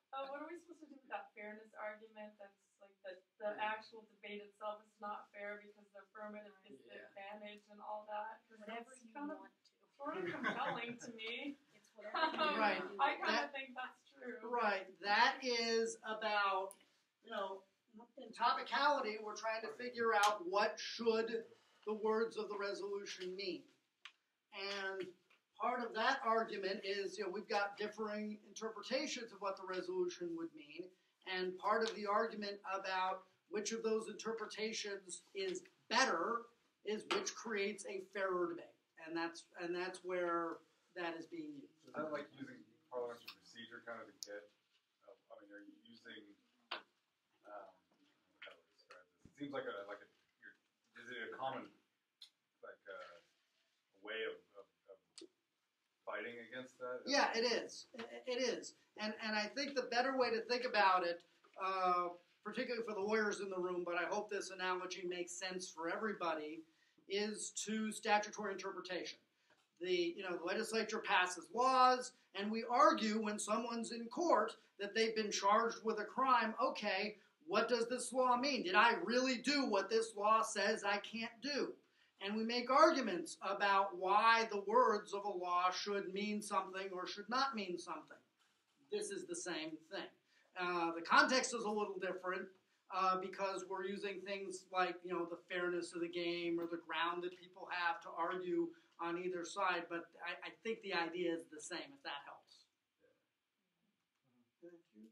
What are we supposed to do with that fairness argument? That's like the actual debate itself is not fair because the affirmative gets the advantage and all that. Whatever you kind want to. Sort of compelling to me. It's whatever you Right. want to do. I kind of think that's true. Right. That is about, you know, in topicality, we're trying to figure out what should the words of the resolution mean. And part of that argument is, you know, we've got differing interpretations of what the resolution would mean. And part of the argument about which of those interpretations is better is which creates a fairer debate. And that's where that is being used. Is that like using parliamentary procedure kind of to get, I mean, are you using, how do I describe this? It seems like is it a common, like a way of fighting against that? Yeah, it is. It is. And I think the better way to think about it, particularly for the lawyers in the room, but I hope this analogy makes sense for everybody, is to statutory interpretation. The legislature passes laws, and we argue when someone's in court that they've been charged with a crime. Okay, what does this law mean? Did I really do what this law says I can't do? And we make arguments about why the words of a law should mean something or should not mean something. This is the same thing. The context is a little different because we're using things like, you know, the fairness of the game or the ground that people have to argue on either side. But I think the idea is the same, if that helps. Thank you.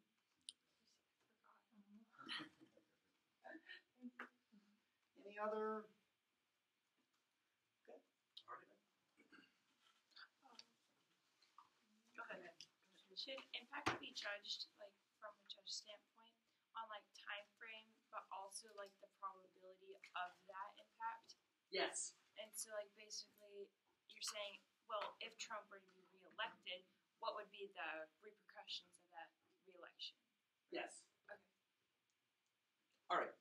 Any other? Should impact be judged like from a judge standpoint on like time frame, but also like the probability of that impact? Yes. And so like basically you're saying, well, if Trump were to be reelected, what would be the repercussions of that reelection? Yes. Okay. All right.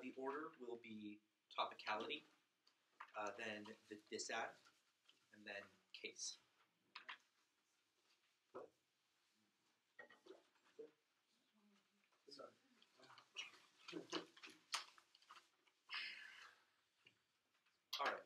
The order will be topicality, then the disad, and then case. All right.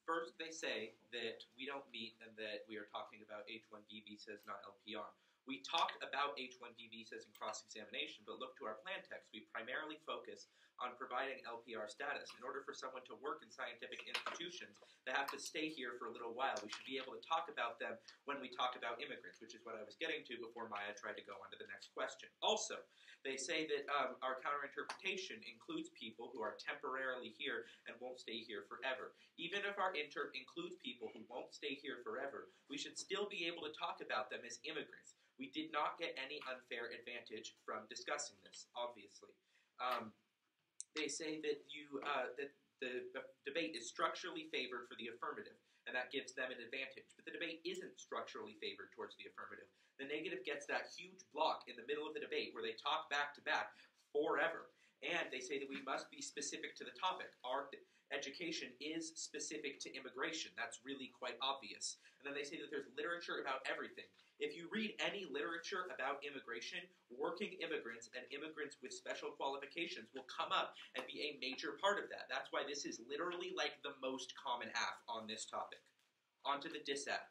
First, they say that we don't meet and that we are talking about H-1B visas, not LPR. We talk about H-1B visas and cross-examination, but look to our plan text. We primarily focus on providing LPR status. In order for someone to work in scientific institutions, they have to stay here for a little while. We should be able to talk about them when we talk about immigrants, which is what I was getting to before Maya tried to go on to the next question. Also, they say that our counterinterpretation includes people who are temporarily here and won't stay here forever. Even if our includes people who won't stay here forever, we should still be able to talk about them as immigrants. We did not get any unfair advantage from discussing this, obviously. They say that that the debate is structurally favored for the affirmative, and that gives them an advantage. But the debate isn't structurally favored towards the affirmative. The negative gets that huge block in the middle of the debate where they talk back to back forever. And they say that we must be specific to the topic. Our education is specific to immigration. That's really quite obvious. And then they say that there's literature about everything. If you read any literature about immigration, working immigrants and immigrants with special qualifications will come up and be a major part of that. That's why this is literally like the most common AF on this topic. On to the disad.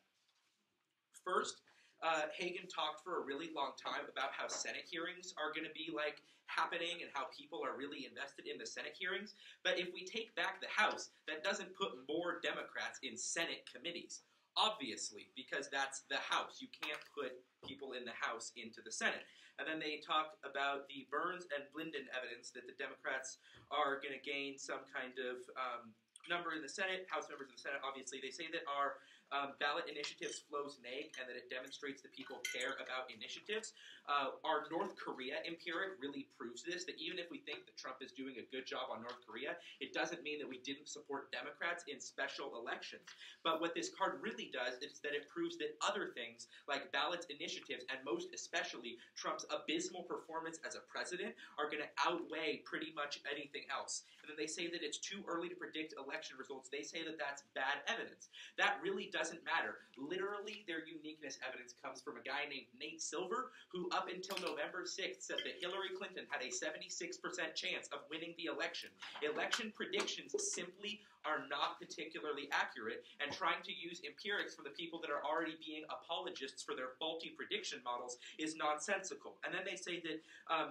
First, Hagen talked for a really long time about how Senate hearings are going to be like happening and how people are really invested in the Senate hearings. But if we take back the House, that doesn't put more Democrats in Senate committees. Obviously, because that's the House. You can't put people in the House into the Senate. And then they talk about the Burns and Blinden evidence that the Democrats are going to gain some kind of number in the Senate, House members in the Senate. Obviously, they say that our ballot initiatives flows neg, and that it demonstrates that people care about initiatives. Our North Korea empiric really proves this, that even if we think that Trump is doing a good job on North Korea, it doesn't mean that we didn't support Democrats in special elections. But what this card really does is that it proves that other things, like ballot initiatives, and most especially Trump's abysmal performance as a president, are going to outweigh pretty much anything else. And then they say that it's too early to predict election results. They say that that's bad evidence. That really doesn't matter. Literally, their uniqueness evidence comes from a guy named Nate Silver, who up until November 6th said that Hillary Clinton had a 76% chance of winning the election. Election predictions simply are not particularly accurate, and trying to use empirics from the people that are already being apologists for their faulty prediction models is nonsensical. And then they say that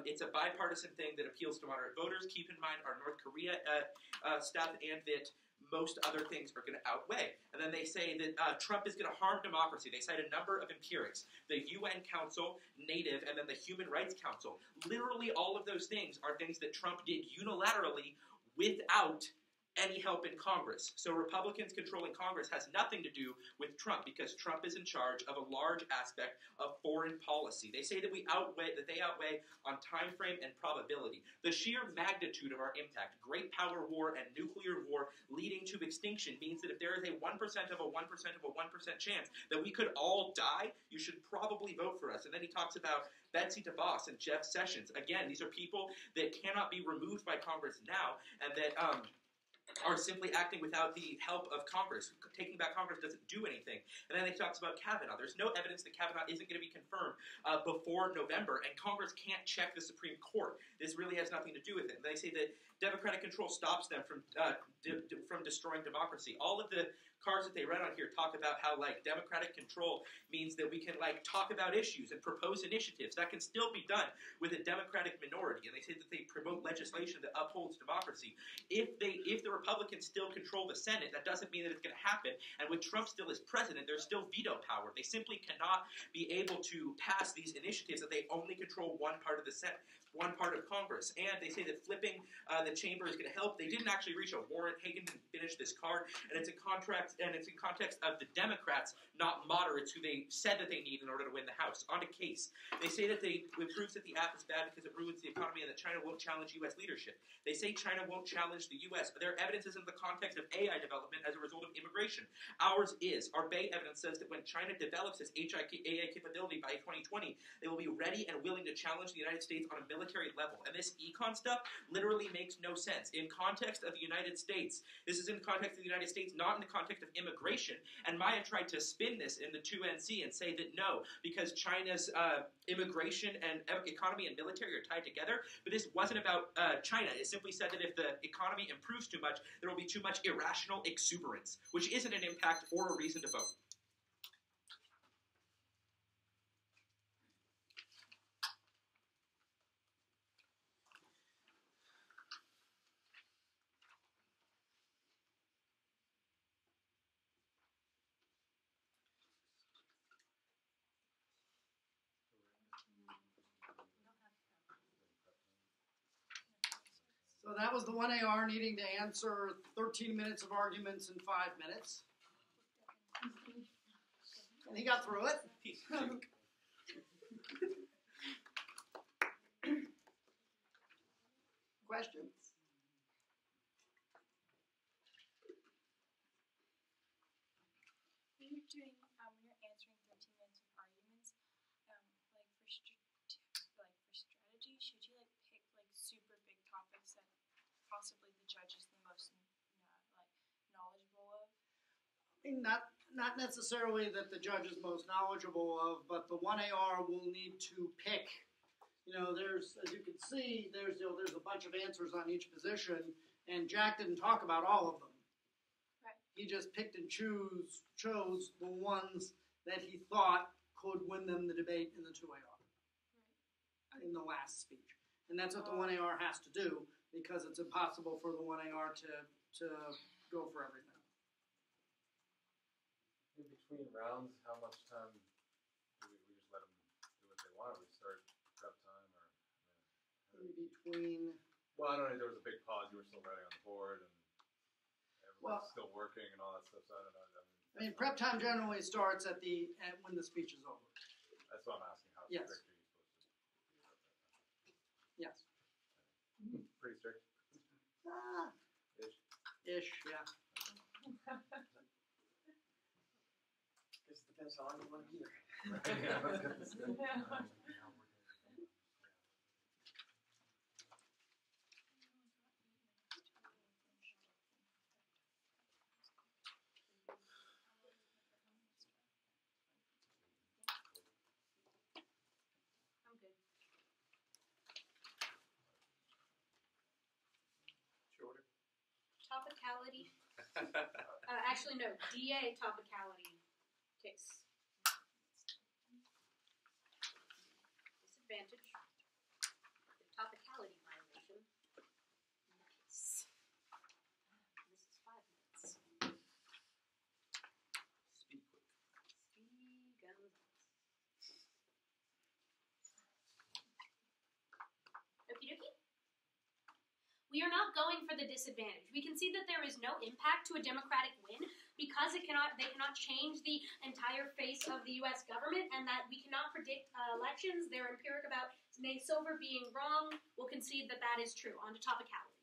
it's a bipartisan thing that appeals to moderate voters. Keep in mind our North Korea stuff, and that most other things are going to outweigh. And then they say that Trump is going to harm democracy. They cite a number of empirics: the UN Council, Native, and then the Human Rights Council. Literally all of those things are things that Trump did unilaterally without any help in Congress. So Republicans controlling Congress has nothing to do with Trump, because Trump is in charge of a large aspect of foreign policy. They say that they outweigh on time frame and probability. The sheer magnitude of our impact, great power war and nuclear war leading to extinction, means that if there is a 1% of a 1% of a 1% chance that we could all die, you should probably vote for us. And then he talks about Betsy DeVos and Jeff Sessions. Again, these are people that cannot be removed by Congress now, and that are simply acting without the help of Congress. Taking back Congress doesn't do anything. And then he talks about Kavanaugh. There's no evidence that Kavanaugh isn't going to be confirmed before November, and Congress can't check the Supreme Court. This really has nothing to do with it. And they say that Democratic control stops them from destroying democracy. All of the cards that they read on here talk about how, like, democratic control means that we can, like, talk about issues and propose initiatives. That can still be done with a Democratic minority. And they say that they promote legislation that upholds democracy. If the Republicans still control the Senate, that doesn't mean that it's going to happen. And with Trump still as president, there's still veto power. They simply cannot be able to pass these initiatives that they only control one part of the Senate, one part of Congress. And they say that flipping the chamber is going to help. They didn't actually reach a warrant. Hagan didn't finish this card, and it's in context of the Democrats, not moderates, who they said that they need in order to win the House. On to case. They say that it proves that the app is bad because it ruins the economy, and that China won't challenge U.S. leadership. They say China won't challenge the U.S., but their evidence is in the context of AI development as a result of immigration. Ours is. Our Bay evidence says that when China develops its AI capability by 2020, they will be ready and willing to challenge the United States on a military level. And this econ stuff literally makes no sense. In context of the United States, this is in the context of the United States, not in the context of immigration. And Maya tried to spin this in the 2NC and say that no, because China's immigration and economy and military are tied together. But this wasn't about China. It simply said that if the economy improves too much, there will be too much irrational exuberance, which isn't an impact or a reason to vote. So that was the 1AR needing to answer 13 minutes of arguments in 5 minutes. And he got through it. Questions? When you're doing, when you're answering 13 minutes of arguments, like for strategy, should you like pick like super big topics that possibly the judge is the most knowledgeable of? I mean, not necessarily that the judge is most knowledgeable of, but the 1AR will need to pick. You know, there's, as you can see, there's a bunch of answers on each position, and Jack didn't talk about all of them. Right. He just picked and chose the ones that he thought could win them the debate in the 2AR. Right. In the last speech. And that's what the 1AR has to do, because it's impossible for the 1AR to go for everything. In between rounds, how much time do we just let them do what they want? Or we start prep time, or in between? Well, I don't know. There was a big pause. You were still writing on the board, and Well, still working and all that stuff. So I don't know. I mean, prep time generally starts at when the speech is over. That's what I'm asking. How Yes. strict are you supposed to be about that? Yes. Pretty strict. Ish, yeah. Guess it depends how long you want to be there. Yeah, I was gonna say. I'm good. Shorter. Topicality. Actually, no. DA topicality case. Disadvantage. The topicality violation. Case. This is 5 minutes. Speak quick. Speak Gonzalez. Okie dokie. We are not going for the disadvantage. We can see that there is no impact to a Democratic win because they cannot change the entire face of the U.S. government, and that we cannot predict elections. They're empiric about May Silver being wrong. We'll concede that that is true. On to topicality.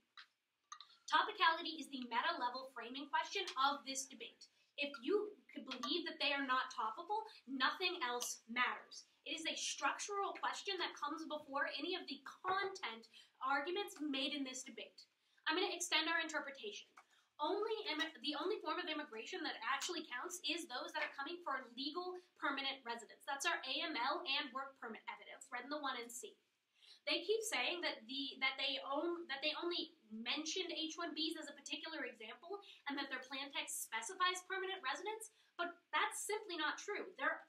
Topicality is the meta-level framing question of this debate. If you could believe that they are not topical, nothing else matters. It is a structural question that comes before any of the content arguments made in this debate. I'm going to extend our interpretation. The only form of immigration that actually counts is those that are coming for legal permanent residence. That's our AML and work permit evidence, read in the 1 and C. They keep saying that they only mentioned H-1Bs as a particular example, and that their plan text specifies permanent residence, but that's simply not true. Their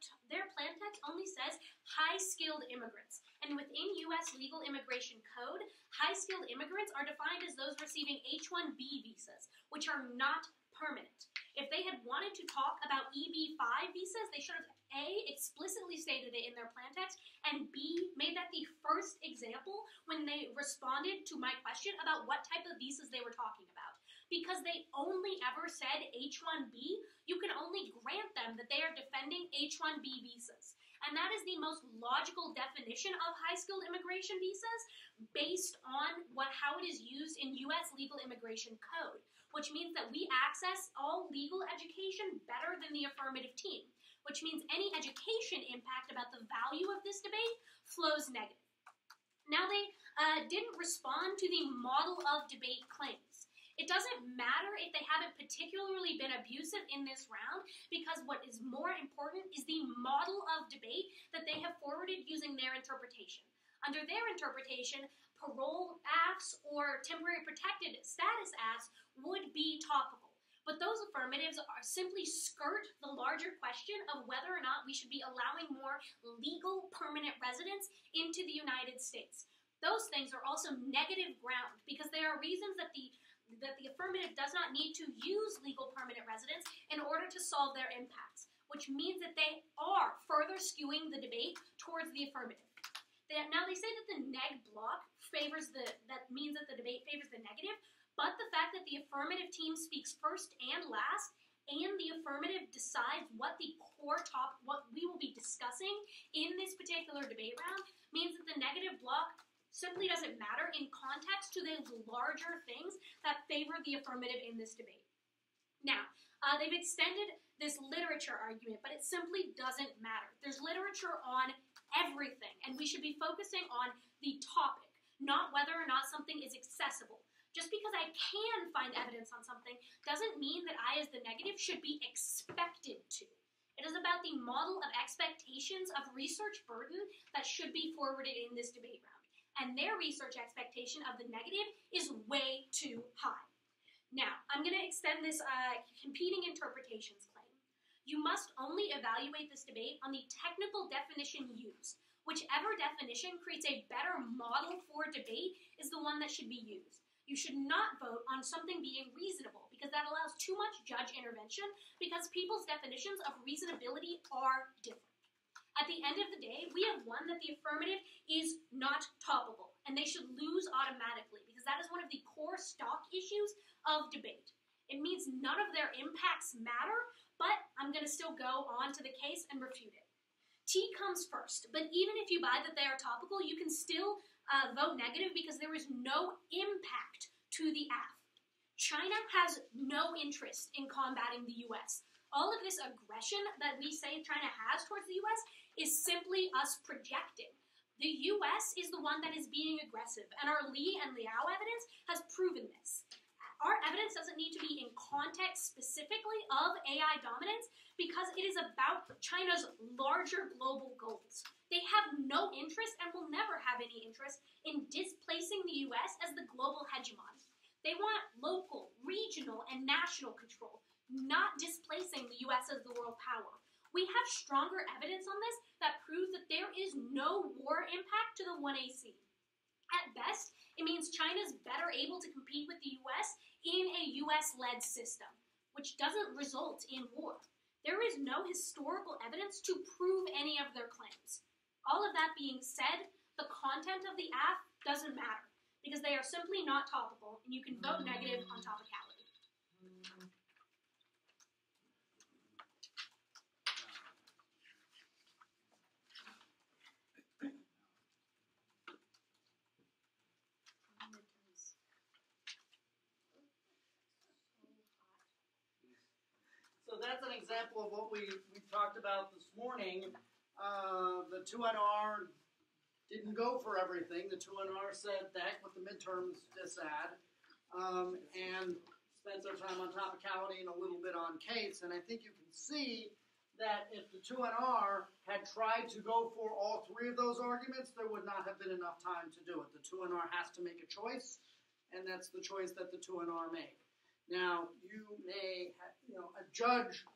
plan text only says high-skilled immigrants, and within U.S. legal immigration code, high-skilled immigrants are defined as those receiving H-1B visas, which are not permanent. If they had wanted to talk about EB-5 visas, they should have A, explicitly stated it in their plan text, and B, made that the first example when they responded to my question about what type of visas they were talking about. Because they only ever said H-1B, you can only grant them that they are defending H-1B visas. And that is the most logical definition of high-skilled immigration visas based on how it is used in U.S. legal immigration code, which means that we access all legal education better than the affirmative team, which means any education impact about the value of this debate flows negative. Now, they didn't respond to the model of debate claims. It doesn't matter if they haven't particularly been abusive in this round, because what is more important is the model of debate that they have forwarded using their interpretation. Under their interpretation, parole asks or temporary protected status asks would be topical. But those affirmatives simply skirt the larger question of whether or not we should be allowing more legal permanent residents into the United States. Those things are also negative ground because there are reasons that the affirmative does not need to use legal permanent residence in order to solve their impacts, which means that they are further skewing the debate towards the affirmative. Now, they say that the neg block that means that the debate favors the negative, but the fact that the affirmative team speaks first and last, and the affirmative decides what we will be discussing in this particular debate round, means that the negative block simply doesn't matter in context to the larger things that favor the affirmative in this debate. Now, they've extended this literature argument, but it simply doesn't matter. There's literature on everything, and we should be focusing on the topic, not whether or not something is accessible. Just because I can find evidence on something doesn't mean that I, as the negative, should be expected to. It is about the model of expectations of research burden that should be forwarded in this debate round. And their research expectation of the negative is way too high. Now, I'm going to extend this competing interpretations claim. You must only evaluate this debate on the technical definition used. Whichever definition creates a better model for debate is the one that should be used. You should not vote on something being reasonable, because that allows too much judge intervention, because people's definitions of reasonability are different. At the end of the day, we have won that the affirmative is not topical, and they should lose automatically, because that is one of the core stock issues of debate. It means none of their impacts matter, but I'm going to still go on to the case and refute it. T comes first, but even if you buy that they are topical, you can still vote negative because there is no impact to the AF. China has no interest in combating the U.S. All of this aggression that we say China has towards the U.S. is simply us projecting. The U.S. is the one that is being aggressive, and our Li and Liao evidence has proven this. Our evidence doesn't need to be in context specifically of AI dominance because it is about China's larger global goals. They have no interest and will never have any interest in displacing the U.S. as the global hegemon. They want local, regional, and national control, not displacing the U.S. as the world power. We have stronger evidence on this that proves that there is no war impact to the 1AC. At best, it means China's better able to compete with the U.S. in a U.S.-led system, which doesn't result in war. There is no historical evidence to prove any of their claims. All of that being said, the content of the AF doesn't matter, because they are simply not topical, and you can vote negative on topicality. So that's an example of what we talked about this morning. The 2NR didn't go for everything. The 2NR said the heck with the midterms disad, and spent their time on topicality and a little bit on case. And I think you can see that if the 2NR had tried to go for all three of those arguments, there would not have been enough time to do it. The 2NR has to make a choice, and that's the choice that the 2NR made. Now, you may have, a judge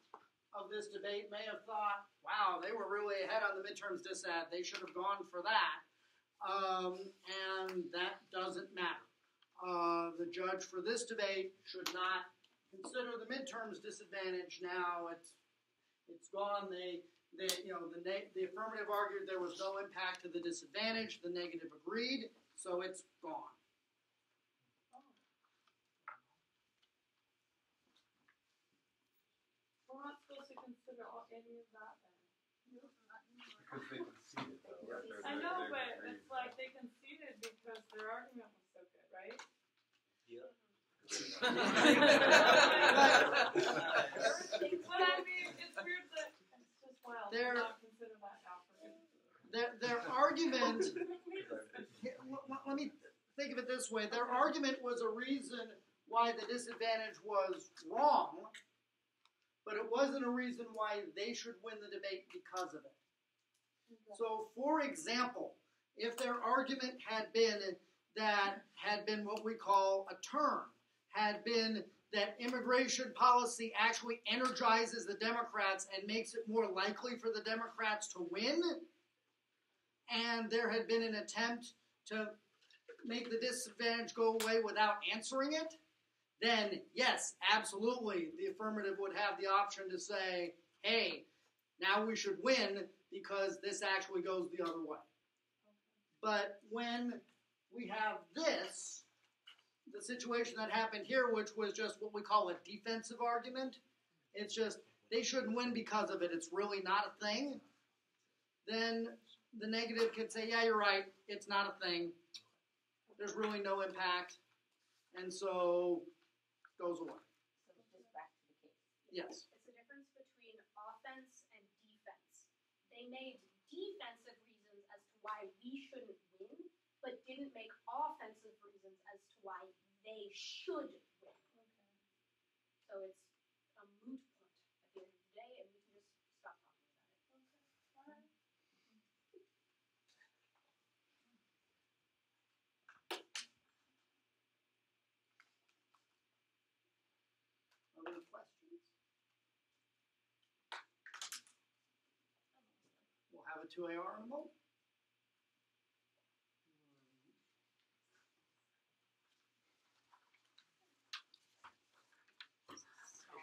of this debate may have thought, wow, they were really ahead on the midterms disad. They should have gone for that. And that doesn't matter. The judge for this debate should not consider the midterms disadvantage. Now it's gone. The affirmative argued there was no impact to the disadvantage. The negative agreed, so it's gone. We're not supposed to consider any of that then. Because they conceded, though, right? I know, but it's like they conceded because their argument was so good, right? Yeah. But I mean, it's weird that it's just wild to not consider that now for Their argument, let me think of it this way. Their argument was a reason why the disadvantage was wrong, but it wasn't a reason why they should win the debate because of it. So, for example, if their argument had been what we call a term, had been that immigration policy actually energizes the Democrats and makes it more likely for the Democrats to win, and there had been an attempt to make the disadvantage go away without answering it, then yes, absolutely, the affirmative would have the option to say, hey, now we should win because this actually goes the other way. But when we have this, the situation that happened here, which was just what we call a defensive argument, it's just they shouldn't win because of it, it's really not a thing, then the negative can say, yeah, you're right, it's not a thing, there's really no impact, and so goes away. So just back to the case. Yes. It's the difference between offense and defense. They made defensive reasons as to why we shouldn't win, but didn't make offensive reasons as to why they should win. So it's a moot point at the end of the day, and we can just stop talking about it. Other questions? We'll have a 2AR in a moment.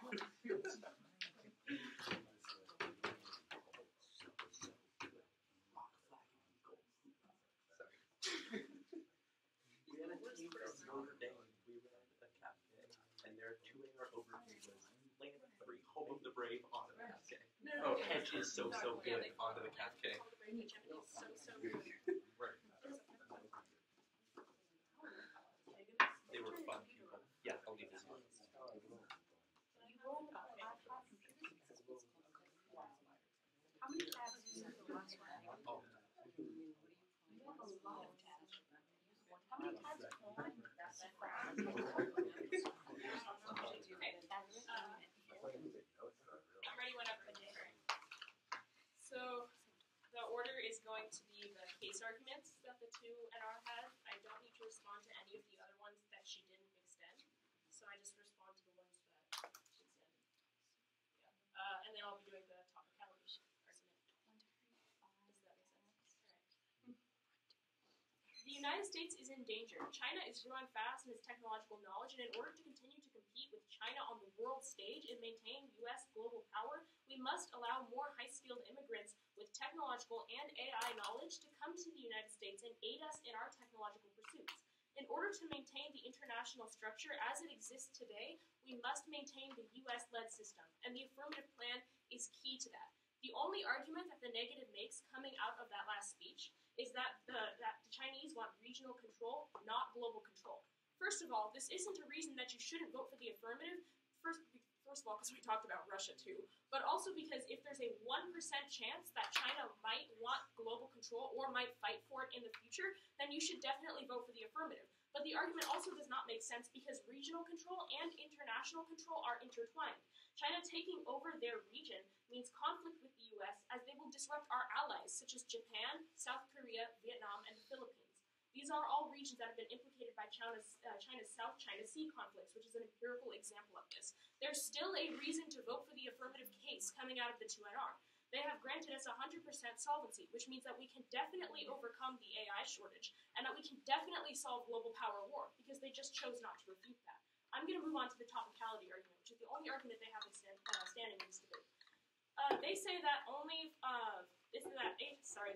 We had a team from Notre Dame. We read a cafe, and there are 2 doing our overview was land 3, Home of the Brave, onto the Cascade. Oh, Hedge is so good, onto the Cascade. They were fun people. Yeah, I'll leave this one. How many tabs do you have the last one? Oh. You have a lot of tabs. How many tabs? I'm ready whenever. So the order is going to be the case arguments that the 2NR had. I don't need to respond to any of the other ones that she didn't extend. So I just respond to the ones that she extended. Yeah. And then I'll be doing the topicality argument. Does that make sense? All right. The United States is in danger. China is growing fast in its technological knowledge, and in order to continue to compete with China on the world stage and maintain U.S. global power, we must allow more high-skilled immigrants with technological and AI knowledge to come to the United States and aid us in our technological pursuits. In order to maintain the international structure as it exists today, we must maintain the U.S.-led system, and the affirmative plan is key to that. The only argument that the negative makes coming out of that last speech is that the Chinese want regional control, not global control. First of all, this isn't a reason that you shouldn't vote for the affirmative. First of all, because we talked about Russia too, but also because if there's a 1% chance that China might want global control or might fight for it in the future, then you should definitely vote for the affirmative. But the argument also does not make sense because regional control and international control are intertwined. China taking over their region means conflict with the U.S. as they will disrupt our allies such as Japan, South Korea, Vietnam, and the Philippines. These are all regions that have been implicated by China's South China Sea conflicts, which is an empirical example of this. There's still a reason to vote for the affirmative case coming out of the 2NR. They have granted us 100% solvency, which means that we can definitely overcome the AI shortage, and that we can definitely solve global power war, because they just chose not to refute that. I'm going to move on to the topicality argument, which is the only argument they have standing in this debate. They say that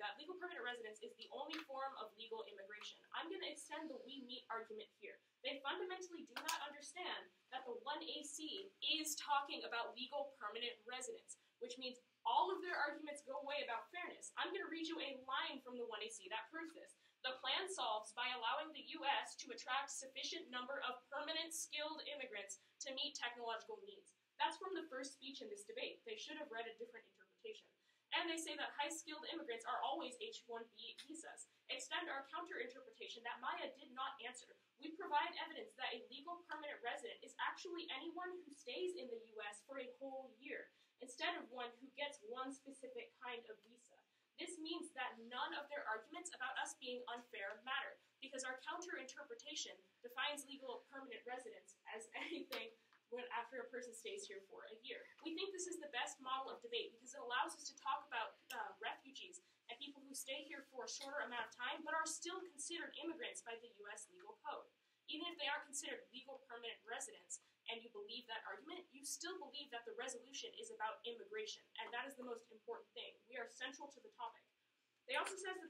that legal permanent residence is the only form of legal immigration. I'm going to extend the we meet argument here. They fundamentally do not understand that the 1AC is talking about legal permanent residence, which means all of their arguments go away about fairness. I'm going to read you a line from the 1AC that proves this. The plan solves by allowing the U.S. to attract sufficient number of permanent skilled immigrants to meet technological needs. That's from the first speech in this debate. They should have read a different interpretation. And they say that high-skilled immigrants are always H-1B visas. Extend our counter-interpretation that Maya did not answer. We provide evidence that a legal permanent resident is actually anyone who stays in the U.S. for a whole year, instead of one who gets one specific kind of visa. This means that none of their arguments about us being unfair matter, because our counter-interpretation defines legal permanent residence as anything after a person stays here for a year. We think this is the best model of debate because it allows us to talk about refugees and people who stay here for a shorter amount of time but are still considered immigrants by the U.S. legal code. Even if they aren't considered legal permanent residents and you believe that argument, you still believe that the resolution is about immigration, and that is the most important thing. We are central to the topic. They also say that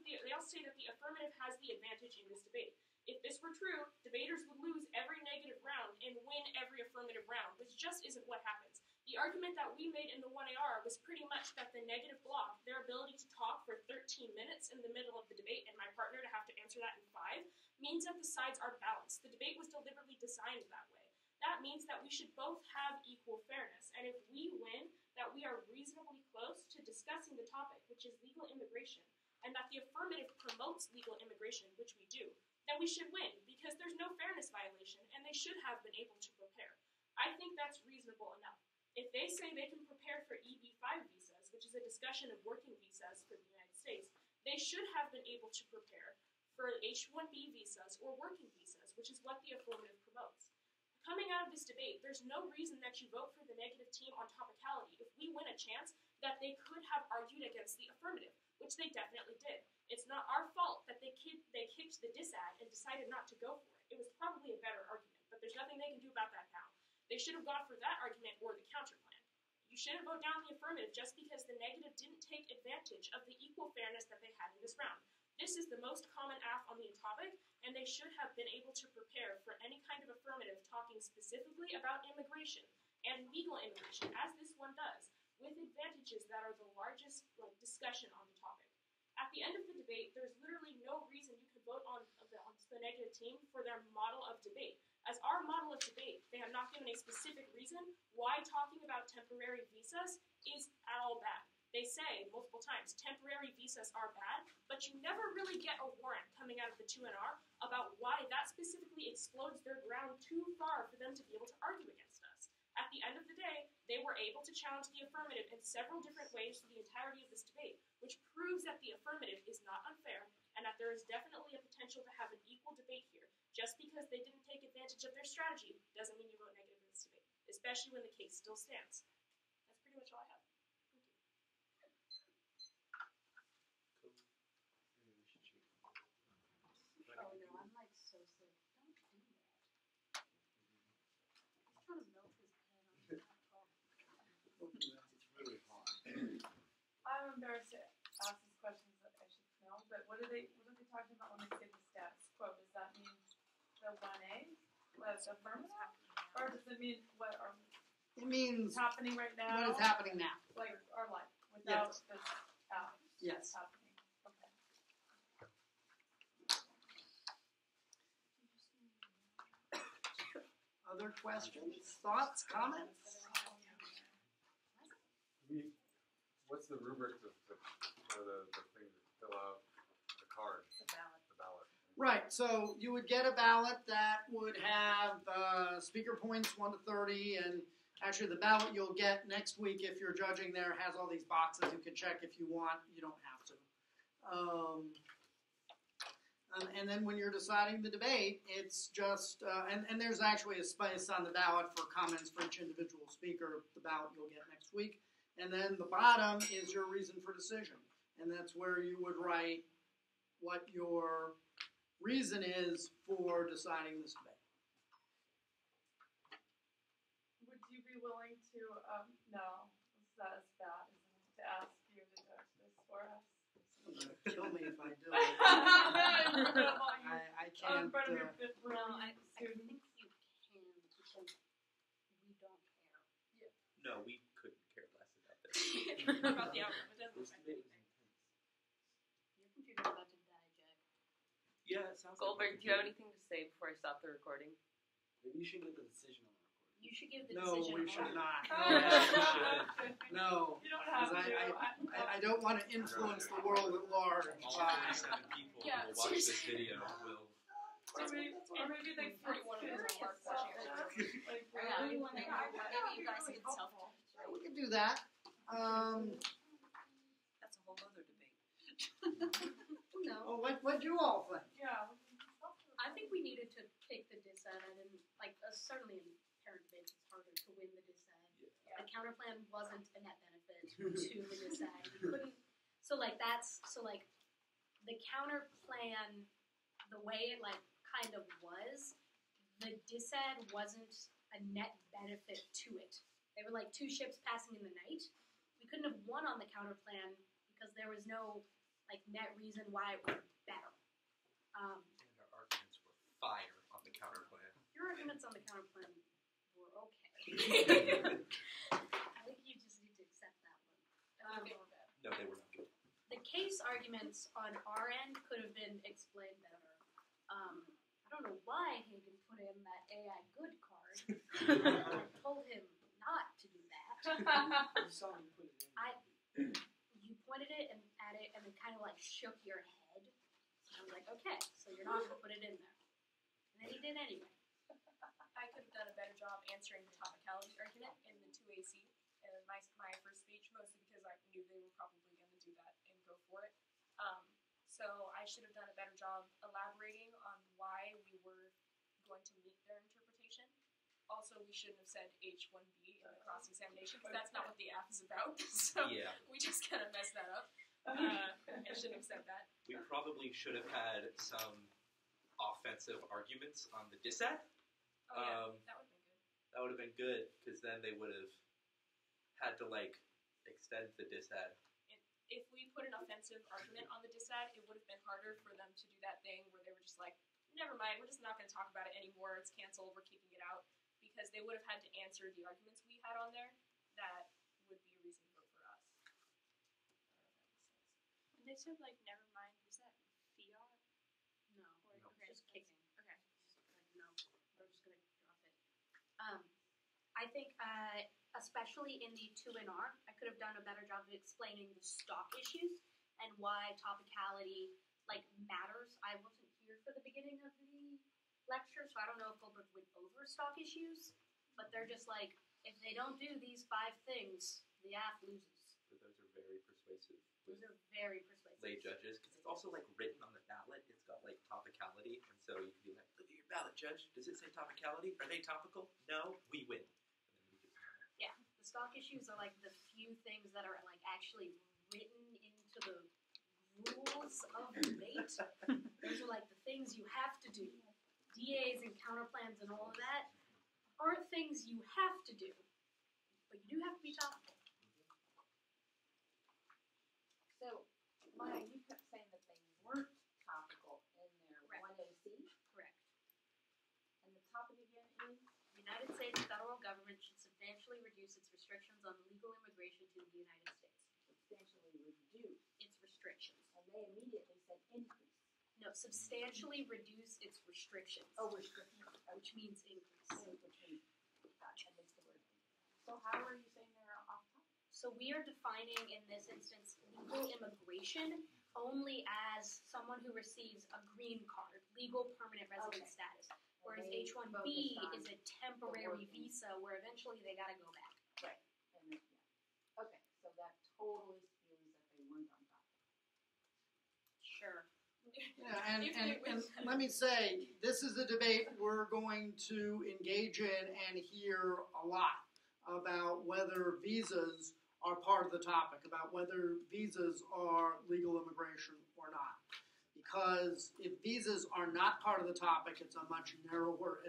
the affirmative has the advantage in this debate. If this were true, debaters would lose every negative round and win every affirmative round, which just isn't what happens. The argument that we made in the 1AR was pretty much that the negative block, their ability to talk for 13 minutes in the middle of the debate and my partner to have to answer that in 5, means that the sides are balanced. The debate was deliberately designed that way. That means that we should both have equal fairness, and if we win, that we are reasonably close to discussing the topic, which is legal immigration, and that the affirmative promotes legal immigration, which we do, then we should win, because there's no fairness violation, and they should have been able to prepare. I think that's reasonable enough. If they say they can prepare for EB-5 visas, which is a discussion of working visas for the United States, they should have been able to prepare for H-1B visas or working visas, which is what the affirmative promotes. Coming out of this debate, there's no reason that you vote for the negative team on topicality if we win a chance that they could have argued against the affirmative, which they definitely did. It's not our fault that they kicked the disad and decided not to go for it. It was probably a better argument, but there's nothing they can do about that now. They should have gone for that argument or the counter plan. You shouldn't vote down the affirmative just because the negative didn't take advantage of the equal fairness that they had in this round. This is the most common app on the topic, and they should have been able to prepare for any kind of affirmative talking specifically about immigration and legal immigration, as this one does, with advantages that are the largest discussion on the topic. At the end of the debate, there's literally no reason you could vote on the negative team for their model of debate. As our model of debate, they have not given a specific reason why talking about temporary visas is at all bad. They say multiple times temporary visas are bad, but you never really get a warrant coming out of the 2NR about why that specifically explodes their ground too far for them to be able to argue against us. At the end of the day, they were able to challenge the affirmative in several different ways for the entirety of this debate, which proves that the affirmative is not unfair and that there is definitely a potential to have an equal debate here. Just because they didn't take advantage of their strategy doesn't mean you vote negative in this debate, especially when the case still stands. That's pretty much all I have. Oh no, I'm like so sick. Don't do that. He's trying to melt his head on the laptop. It's really hot. I'm embarrassed to ask these questions that I should know, but what are they talking about when they say the status quo? Does that mean the 1A, what's affirmative, or does it mean what are It means happening right now? what is happening now. Like our life without Yes. this app. Yes. Happening. Okay. Other questions, thoughts, comments? What's the rubric for the thing to fill out the card? The ballot. Right, so you would get a ballot that would have speaker points 1 to 30, and actually the ballot you'll get next week if you're judging there has all these boxes you can check if you want. You don't have to. And then when you're deciding the debate, it's just, and there's actually a space on the ballot for comments for each individual speaker, the ballot you'll get next week. And then the bottom is your reason for decision. And that's where you would write what your reason is for deciding this debate. Would you be willing to, no, that is bad, isn't it, to ask you to judge this for us? Kill me if I do. I In can't. front of your No, I think you can because we don't care. Yeah. No, we couldn't care less about this. About the outcome, it doesn't affect anything. Your computer's about to die, Jack. Yeah, it sounds Goldberg, like do you have anything to say before I stop the recording? Maybe you should get the decision on the recording. You should give the No, decision. we should not. No, No, you don't have because to. I don't want to influence the world at large. all 37 people who will watch this video will. Or maybe they Pretty one of those on Mark watching it. like Yeah, really maybe you guys can self-judge. We can do that. That's a whole other debate. No. Well, what do you all think? Yeah. I think we needed to take the dissent. I didn't like certainly in parent debates it's harder to win the dissent. Yeah. The counterplan wasn't a net benefit to the dissent. You couldn't. So like the counterplan, the way it like kind of was, the dissent wasn't a net benefit to it. They were like two ships passing in the night. We couldn't have won on the counterplan because there was no like net reason why it was better. And our arguments were fire on the counterplan. Your arguments on the counterplan were okay. I think you just need to accept that one. No, they were not good. The case arguments on our end could have been explained better. I don't know why Hagen put in that AI good card. I told him not to do that. You saw me put it in. You pointed it and at it and then kind of like shook your head. And I was like, okay, so you're not going to put it in there. And then he did anyway. I could have done a better job answering the topicality argument in the 2AC in my first speech, mostly because I knew they were probably going to do that and go for it. So I should have done a better job elaborating on why we were going to meet their interpretation. Also, we shouldn't have said H1B in the cross-examination, because that's not what the app is about. So Yeah. we just kind of messed that up. I shouldn't have said that. We probably should have had some offensive arguments on the dissent. Oh, yeah, that would have been good. That would have been good, because then they would have had to, like, extend the dissent. if we put an offensive argument on the dissad, it would have been harder for them to do that thing where they were just like, never mind, we're just not going to talk about it anymore, it's canceled, we're keeping it out, because they would have had to answer the arguments we had on there. That would be a reason to vote for us. And they said, like, never mind, was that fiat? No. Or, okay, Just kicking. Okay. No, we're just going to drop it. I think, especially in the 2NR, I could have done a better job of explaining the stock issues and why topicality, like, matters. I wasn't here for the beginning of the lecture, so I don't know if Goldberg went over stock issues, but they're just like, if they don't do these 5 things, the AF loses. But those are very persuasive. Those are very persuasive. Lay judges, because it's also like written on the ballot. It's got like topicality, and so you can be like, look at your ballot, judge. Does it say topicality? Are they topical? No, we win. Yeah, the stock issues are like the few things that are like actually written into the rules of debate. Those are like the things you have to do. DAs and counterplans and all of that aren't things you have to do, but you do have to be topical. So, Maya, you kept saying that they weren't topical in their Correct. 1AC. Correct. And the topic again is? The United States federal government should substantially reduce its restrictions on legal immigration to the United States. Substantially reduce. Its restrictions. And they immediately said increase. No, substantially reduce its restrictions. Oh, restrictions. Which means increase. Which means, gotcha, that makes the word. So how are you saying they're off topic? So we are defining, in this instance, legal immigration only as someone who receives a green card, legal permanent resident status. Whereas they H-1B focused on is a temporary the working. visa where eventually they gotta go back. Right. And then, yeah. Okay, so that totally skews that they weren't on topic. Sure. Yeah, and let me say, this is a debate we're going to engage in and hear a lot about whether visas are part of the topic, about whether visas are legal immigration or not. Because if visas are not part of the topic, it's a much narrower,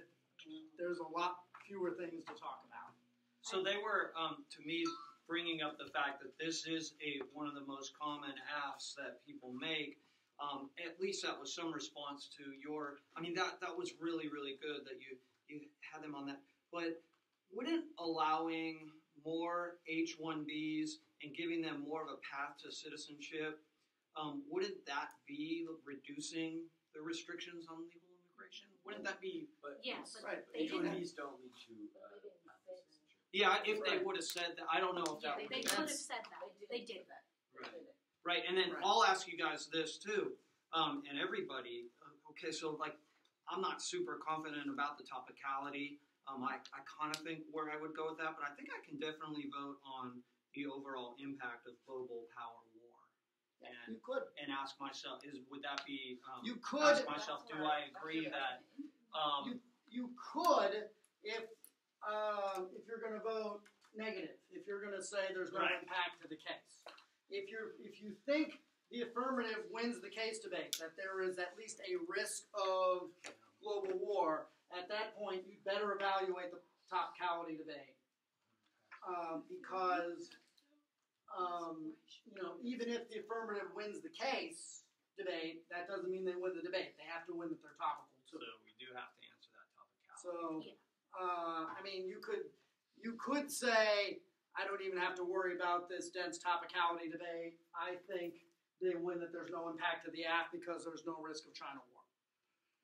there's a lot fewer things to talk about. So they were, to me, bringing up the fact that this is one of the most common asks that people make. At least that was some response to your. I mean, that was really, really good that you had them on that. But wouldn't allowing more H-1Bs and giving them more of a path to citizenship, wouldn't that be reducing the restrictions on legal immigration? Wouldn't that be? But yeah, but right. they H-1Bs don't lead to yeah, if they would have said that, I don't know if that would. They could have said that. They did that. Right, and then I'll ask you guys this too, and everybody. Okay, so like, I'm not super confident about the topicality. I kind of think where I would go with that, but I think I can definitely vote on the overall impact of global power war. And, you could. And ask myself, would that be? You could. Ask myself, do I agree that? You could if you're going to vote negative, if you're going to say there's no impact to the case. If you think the affirmative wins the case debate, that there is at least a risk of global war, at that point you'd better evaluate the topicality debate. Because even if the affirmative wins the case debate, that doesn't mean they win the debate. They have to win that they're topical too. So we do have to answer that topicality. So, I mean, you could say, I don't even have to worry about this dense topicality debate. I think they win that there's no impact to the AF because there's no risk of China war.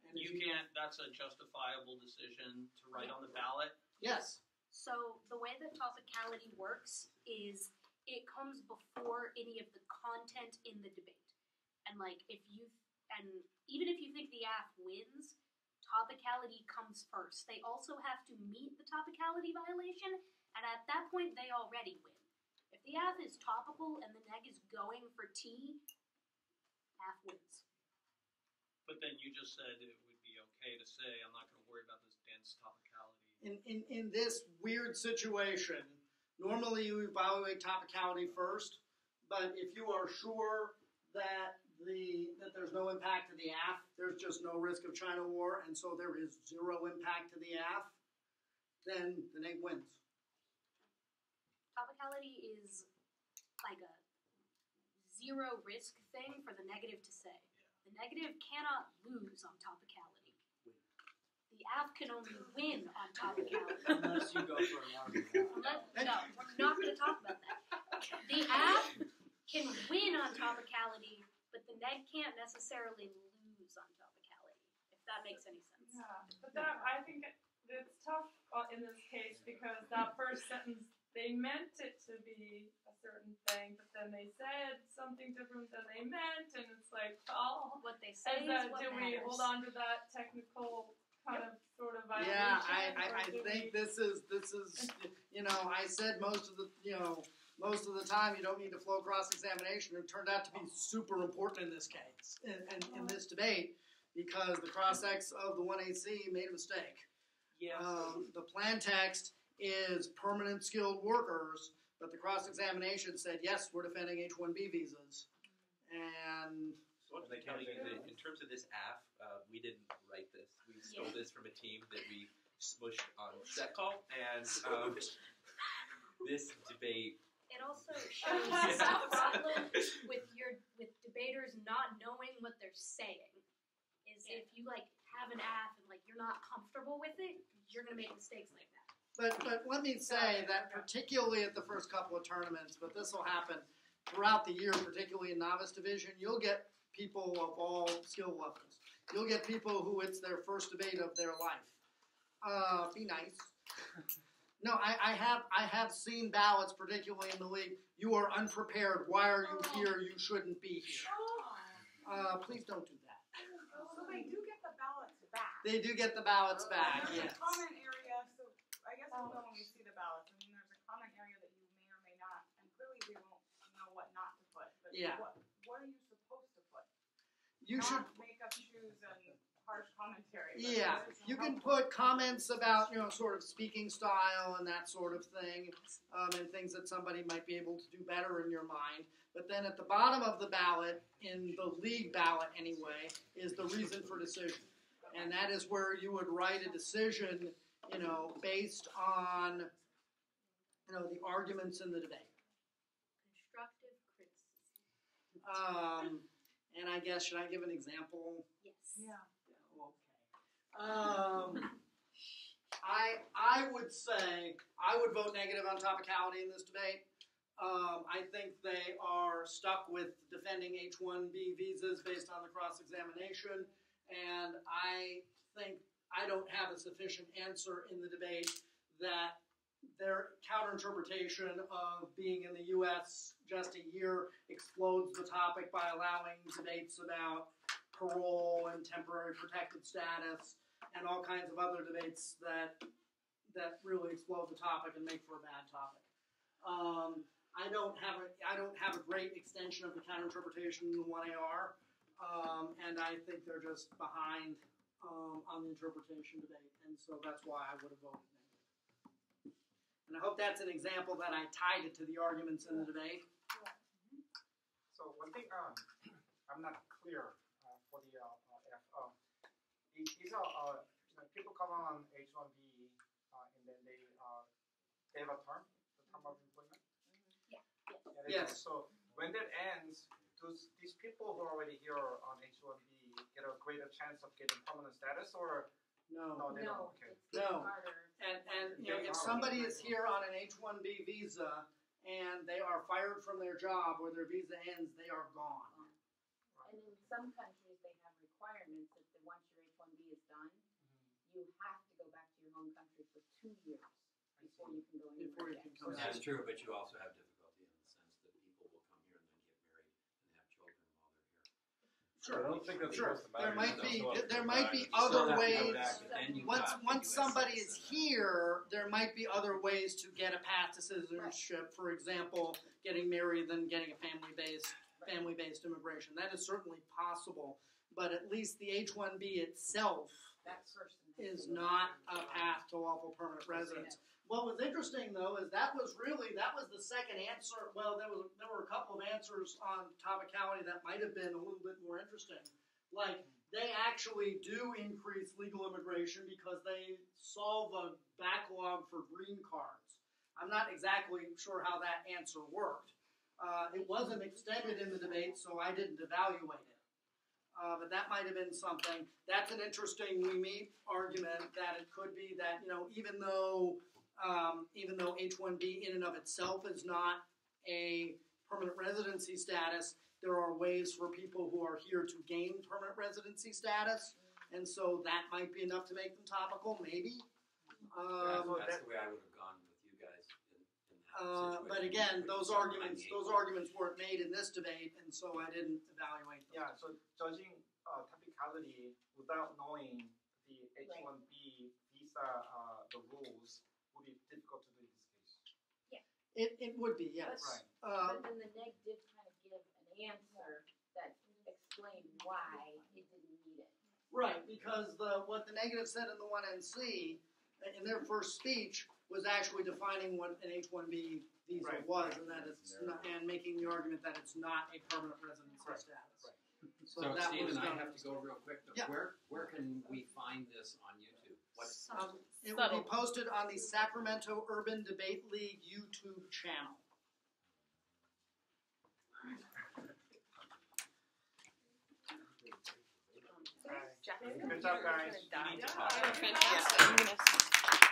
And you can't, that's a justifiable decision to write on the ballot? Yes. So the way that topicality works is it comes before any of the content in the debate. And even if you think the AF wins, topicality comes first. They also have to meet the topicality violation, and at that point, they already win. If the AF is topical and the neg is going for T, AF wins. But then you just said it would be okay to say, I'm not going to worry about this dense topicality. In this weird situation, normally you evaluate topicality first, but if you are sure that there's no impact to the AF, there's just no risk of China war, and so there is zero impact to the AF, then the neg wins. Topicality is like a zero risk thing for the negative to say. The negative cannot lose on topicality. The app can only win on topicality. Unless you go for an argument. No, we're not going to talk about that. The app can win on topicality, but the neg can't necessarily lose on topicality, if that makes any sense. Yeah, but that, I think it's tough in this case because that first sentence, they meant it to be a certain thing, but then they said something different than they meant, and it's like, oh, what they say is what do we matters. hold on to that technical kind of sort of violation? Yeah, I think this is I said most of the time you don't need to flow cross-examination. It turned out to be super important in this case, in this debate, because the cross-ex of the 1AC made a mistake. Yeah. The plan text is permanent skilled workers, but the cross-examination said, yes, we're defending H-1B visas. And so what can I tell you that in terms of this app, we didn't write this. We stole this from a team that we smushed on set call, and this debate. It also shows the problem with debaters not knowing what they're saying. Is if you have an app and you're not comfortable with it, you're gonna make mistakes like that. But let me say that particularly at the first couple of tournaments, but this will happen throughout the year, particularly in novice division, you'll get people of all skill levels. You'll get people who it's their first debate of their life. Be nice. No, I have seen ballots, particularly in the league. You are unprepared. Why are you here? You shouldn't be here. Please don't do that. So they do get the ballots back. They do get the ballots back. There's Yes. a comment area, so I guess we'll know when we see the ballots. I mean, there's a comment area that you may or may not, and clearly we won't know what not to put. But Yeah. what are you supposed to put? You not should. make up shoes and harsh commentary. Yeah, you can put comments about, sort of speaking style and that sort of thing, and things that somebody might be able to do better in your mind. But then at the bottom of the ballot, in the league ballot anyway, is the reason for decision. And that is where you would write a decision, based on, the arguments in the debate. Constructive criticism. And I guess, should I give an example? Yes. Yeah. Okay. I would say I would vote negative on topicality in this debate. I think they are stuck with defending H-1B visas based on the cross-examination, and I think I don't have a sufficient answer in the debate that their counter-interpretation of being in the U.S. just a year explodes the topic by allowing debates about parole and temporary protected status and all kinds of other debates that really explode the topic and make for a bad topic. I don't have a great extension of the counter-interpretation in the 1AR, and I think they're just behind on the interpretation debate, and so that's why I would have voted negative. And I hope that's an example that I tied it to the arguments in the debate. So one thing I'm not clear for the F. These are people come on H-1B and then they have a term, the term of employment. Yes. So when that ends, these people who are already here on H-1B get a greater chance of getting permanent status, or no, they don't. Okay. No. And if somebody is here on an H-1B visa and they are fired from their job or their visa ends, they are gone. And in some countries, they have requirements that once your H-1B is done, you have to go back to your home country for 2 years before you can go anywhere again. That's true, but you also have difficulty in the sense that people will come here and then get married and have children while they're here. Sure. I don't think that's Sure. supposed to matter. There might be You still other have to ways. go back, but then you've got the Once US somebody is citizen. here, there might be other ways to get a path to citizenship. For example, getting married, then getting a family-based immigration. That is certainly possible. But at least the H-1B itself is not a path to lawful permanent residence. What was interesting, though, is that was the second answer. Well, there were a couple of answers on topicality that might have been a little bit more interesting. Like, they actually do increase legal immigration because they solve a backlog for green cards. I'm not exactly sure how that answer worked. It wasn't extended in the debate, so I didn't evaluate it. But that might have been something. That's an interesting we meet argument that it could be that, even though H-1B in and of itself is not a permanent residency status, there are ways for people who are here to gain permanent residency status, and so that might be enough to make them topical, maybe. That's the way I would have gone with you guys in that situation. But again, those arguments weren't made in this debate, and so I didn't evaluate them. Yeah, so judging topicality without knowing the H-1B visa, the rules, would be difficult to do in this case. It would be, yes. But then the neg did kind of give an answer that explained why it didn't need it. Right, because what the negative said in the 1NC, in their first speech, was actually defining what an H-1B visa was, and that it's not, and making the argument that it's not a permanent residency status. So that Steve was and I done. have to go real quick. Though. Yeah. Where can we find this on YouTube? It will be posted on the Sacramento Urban Debate League YouTube channel. Good job, guys. Fantastic.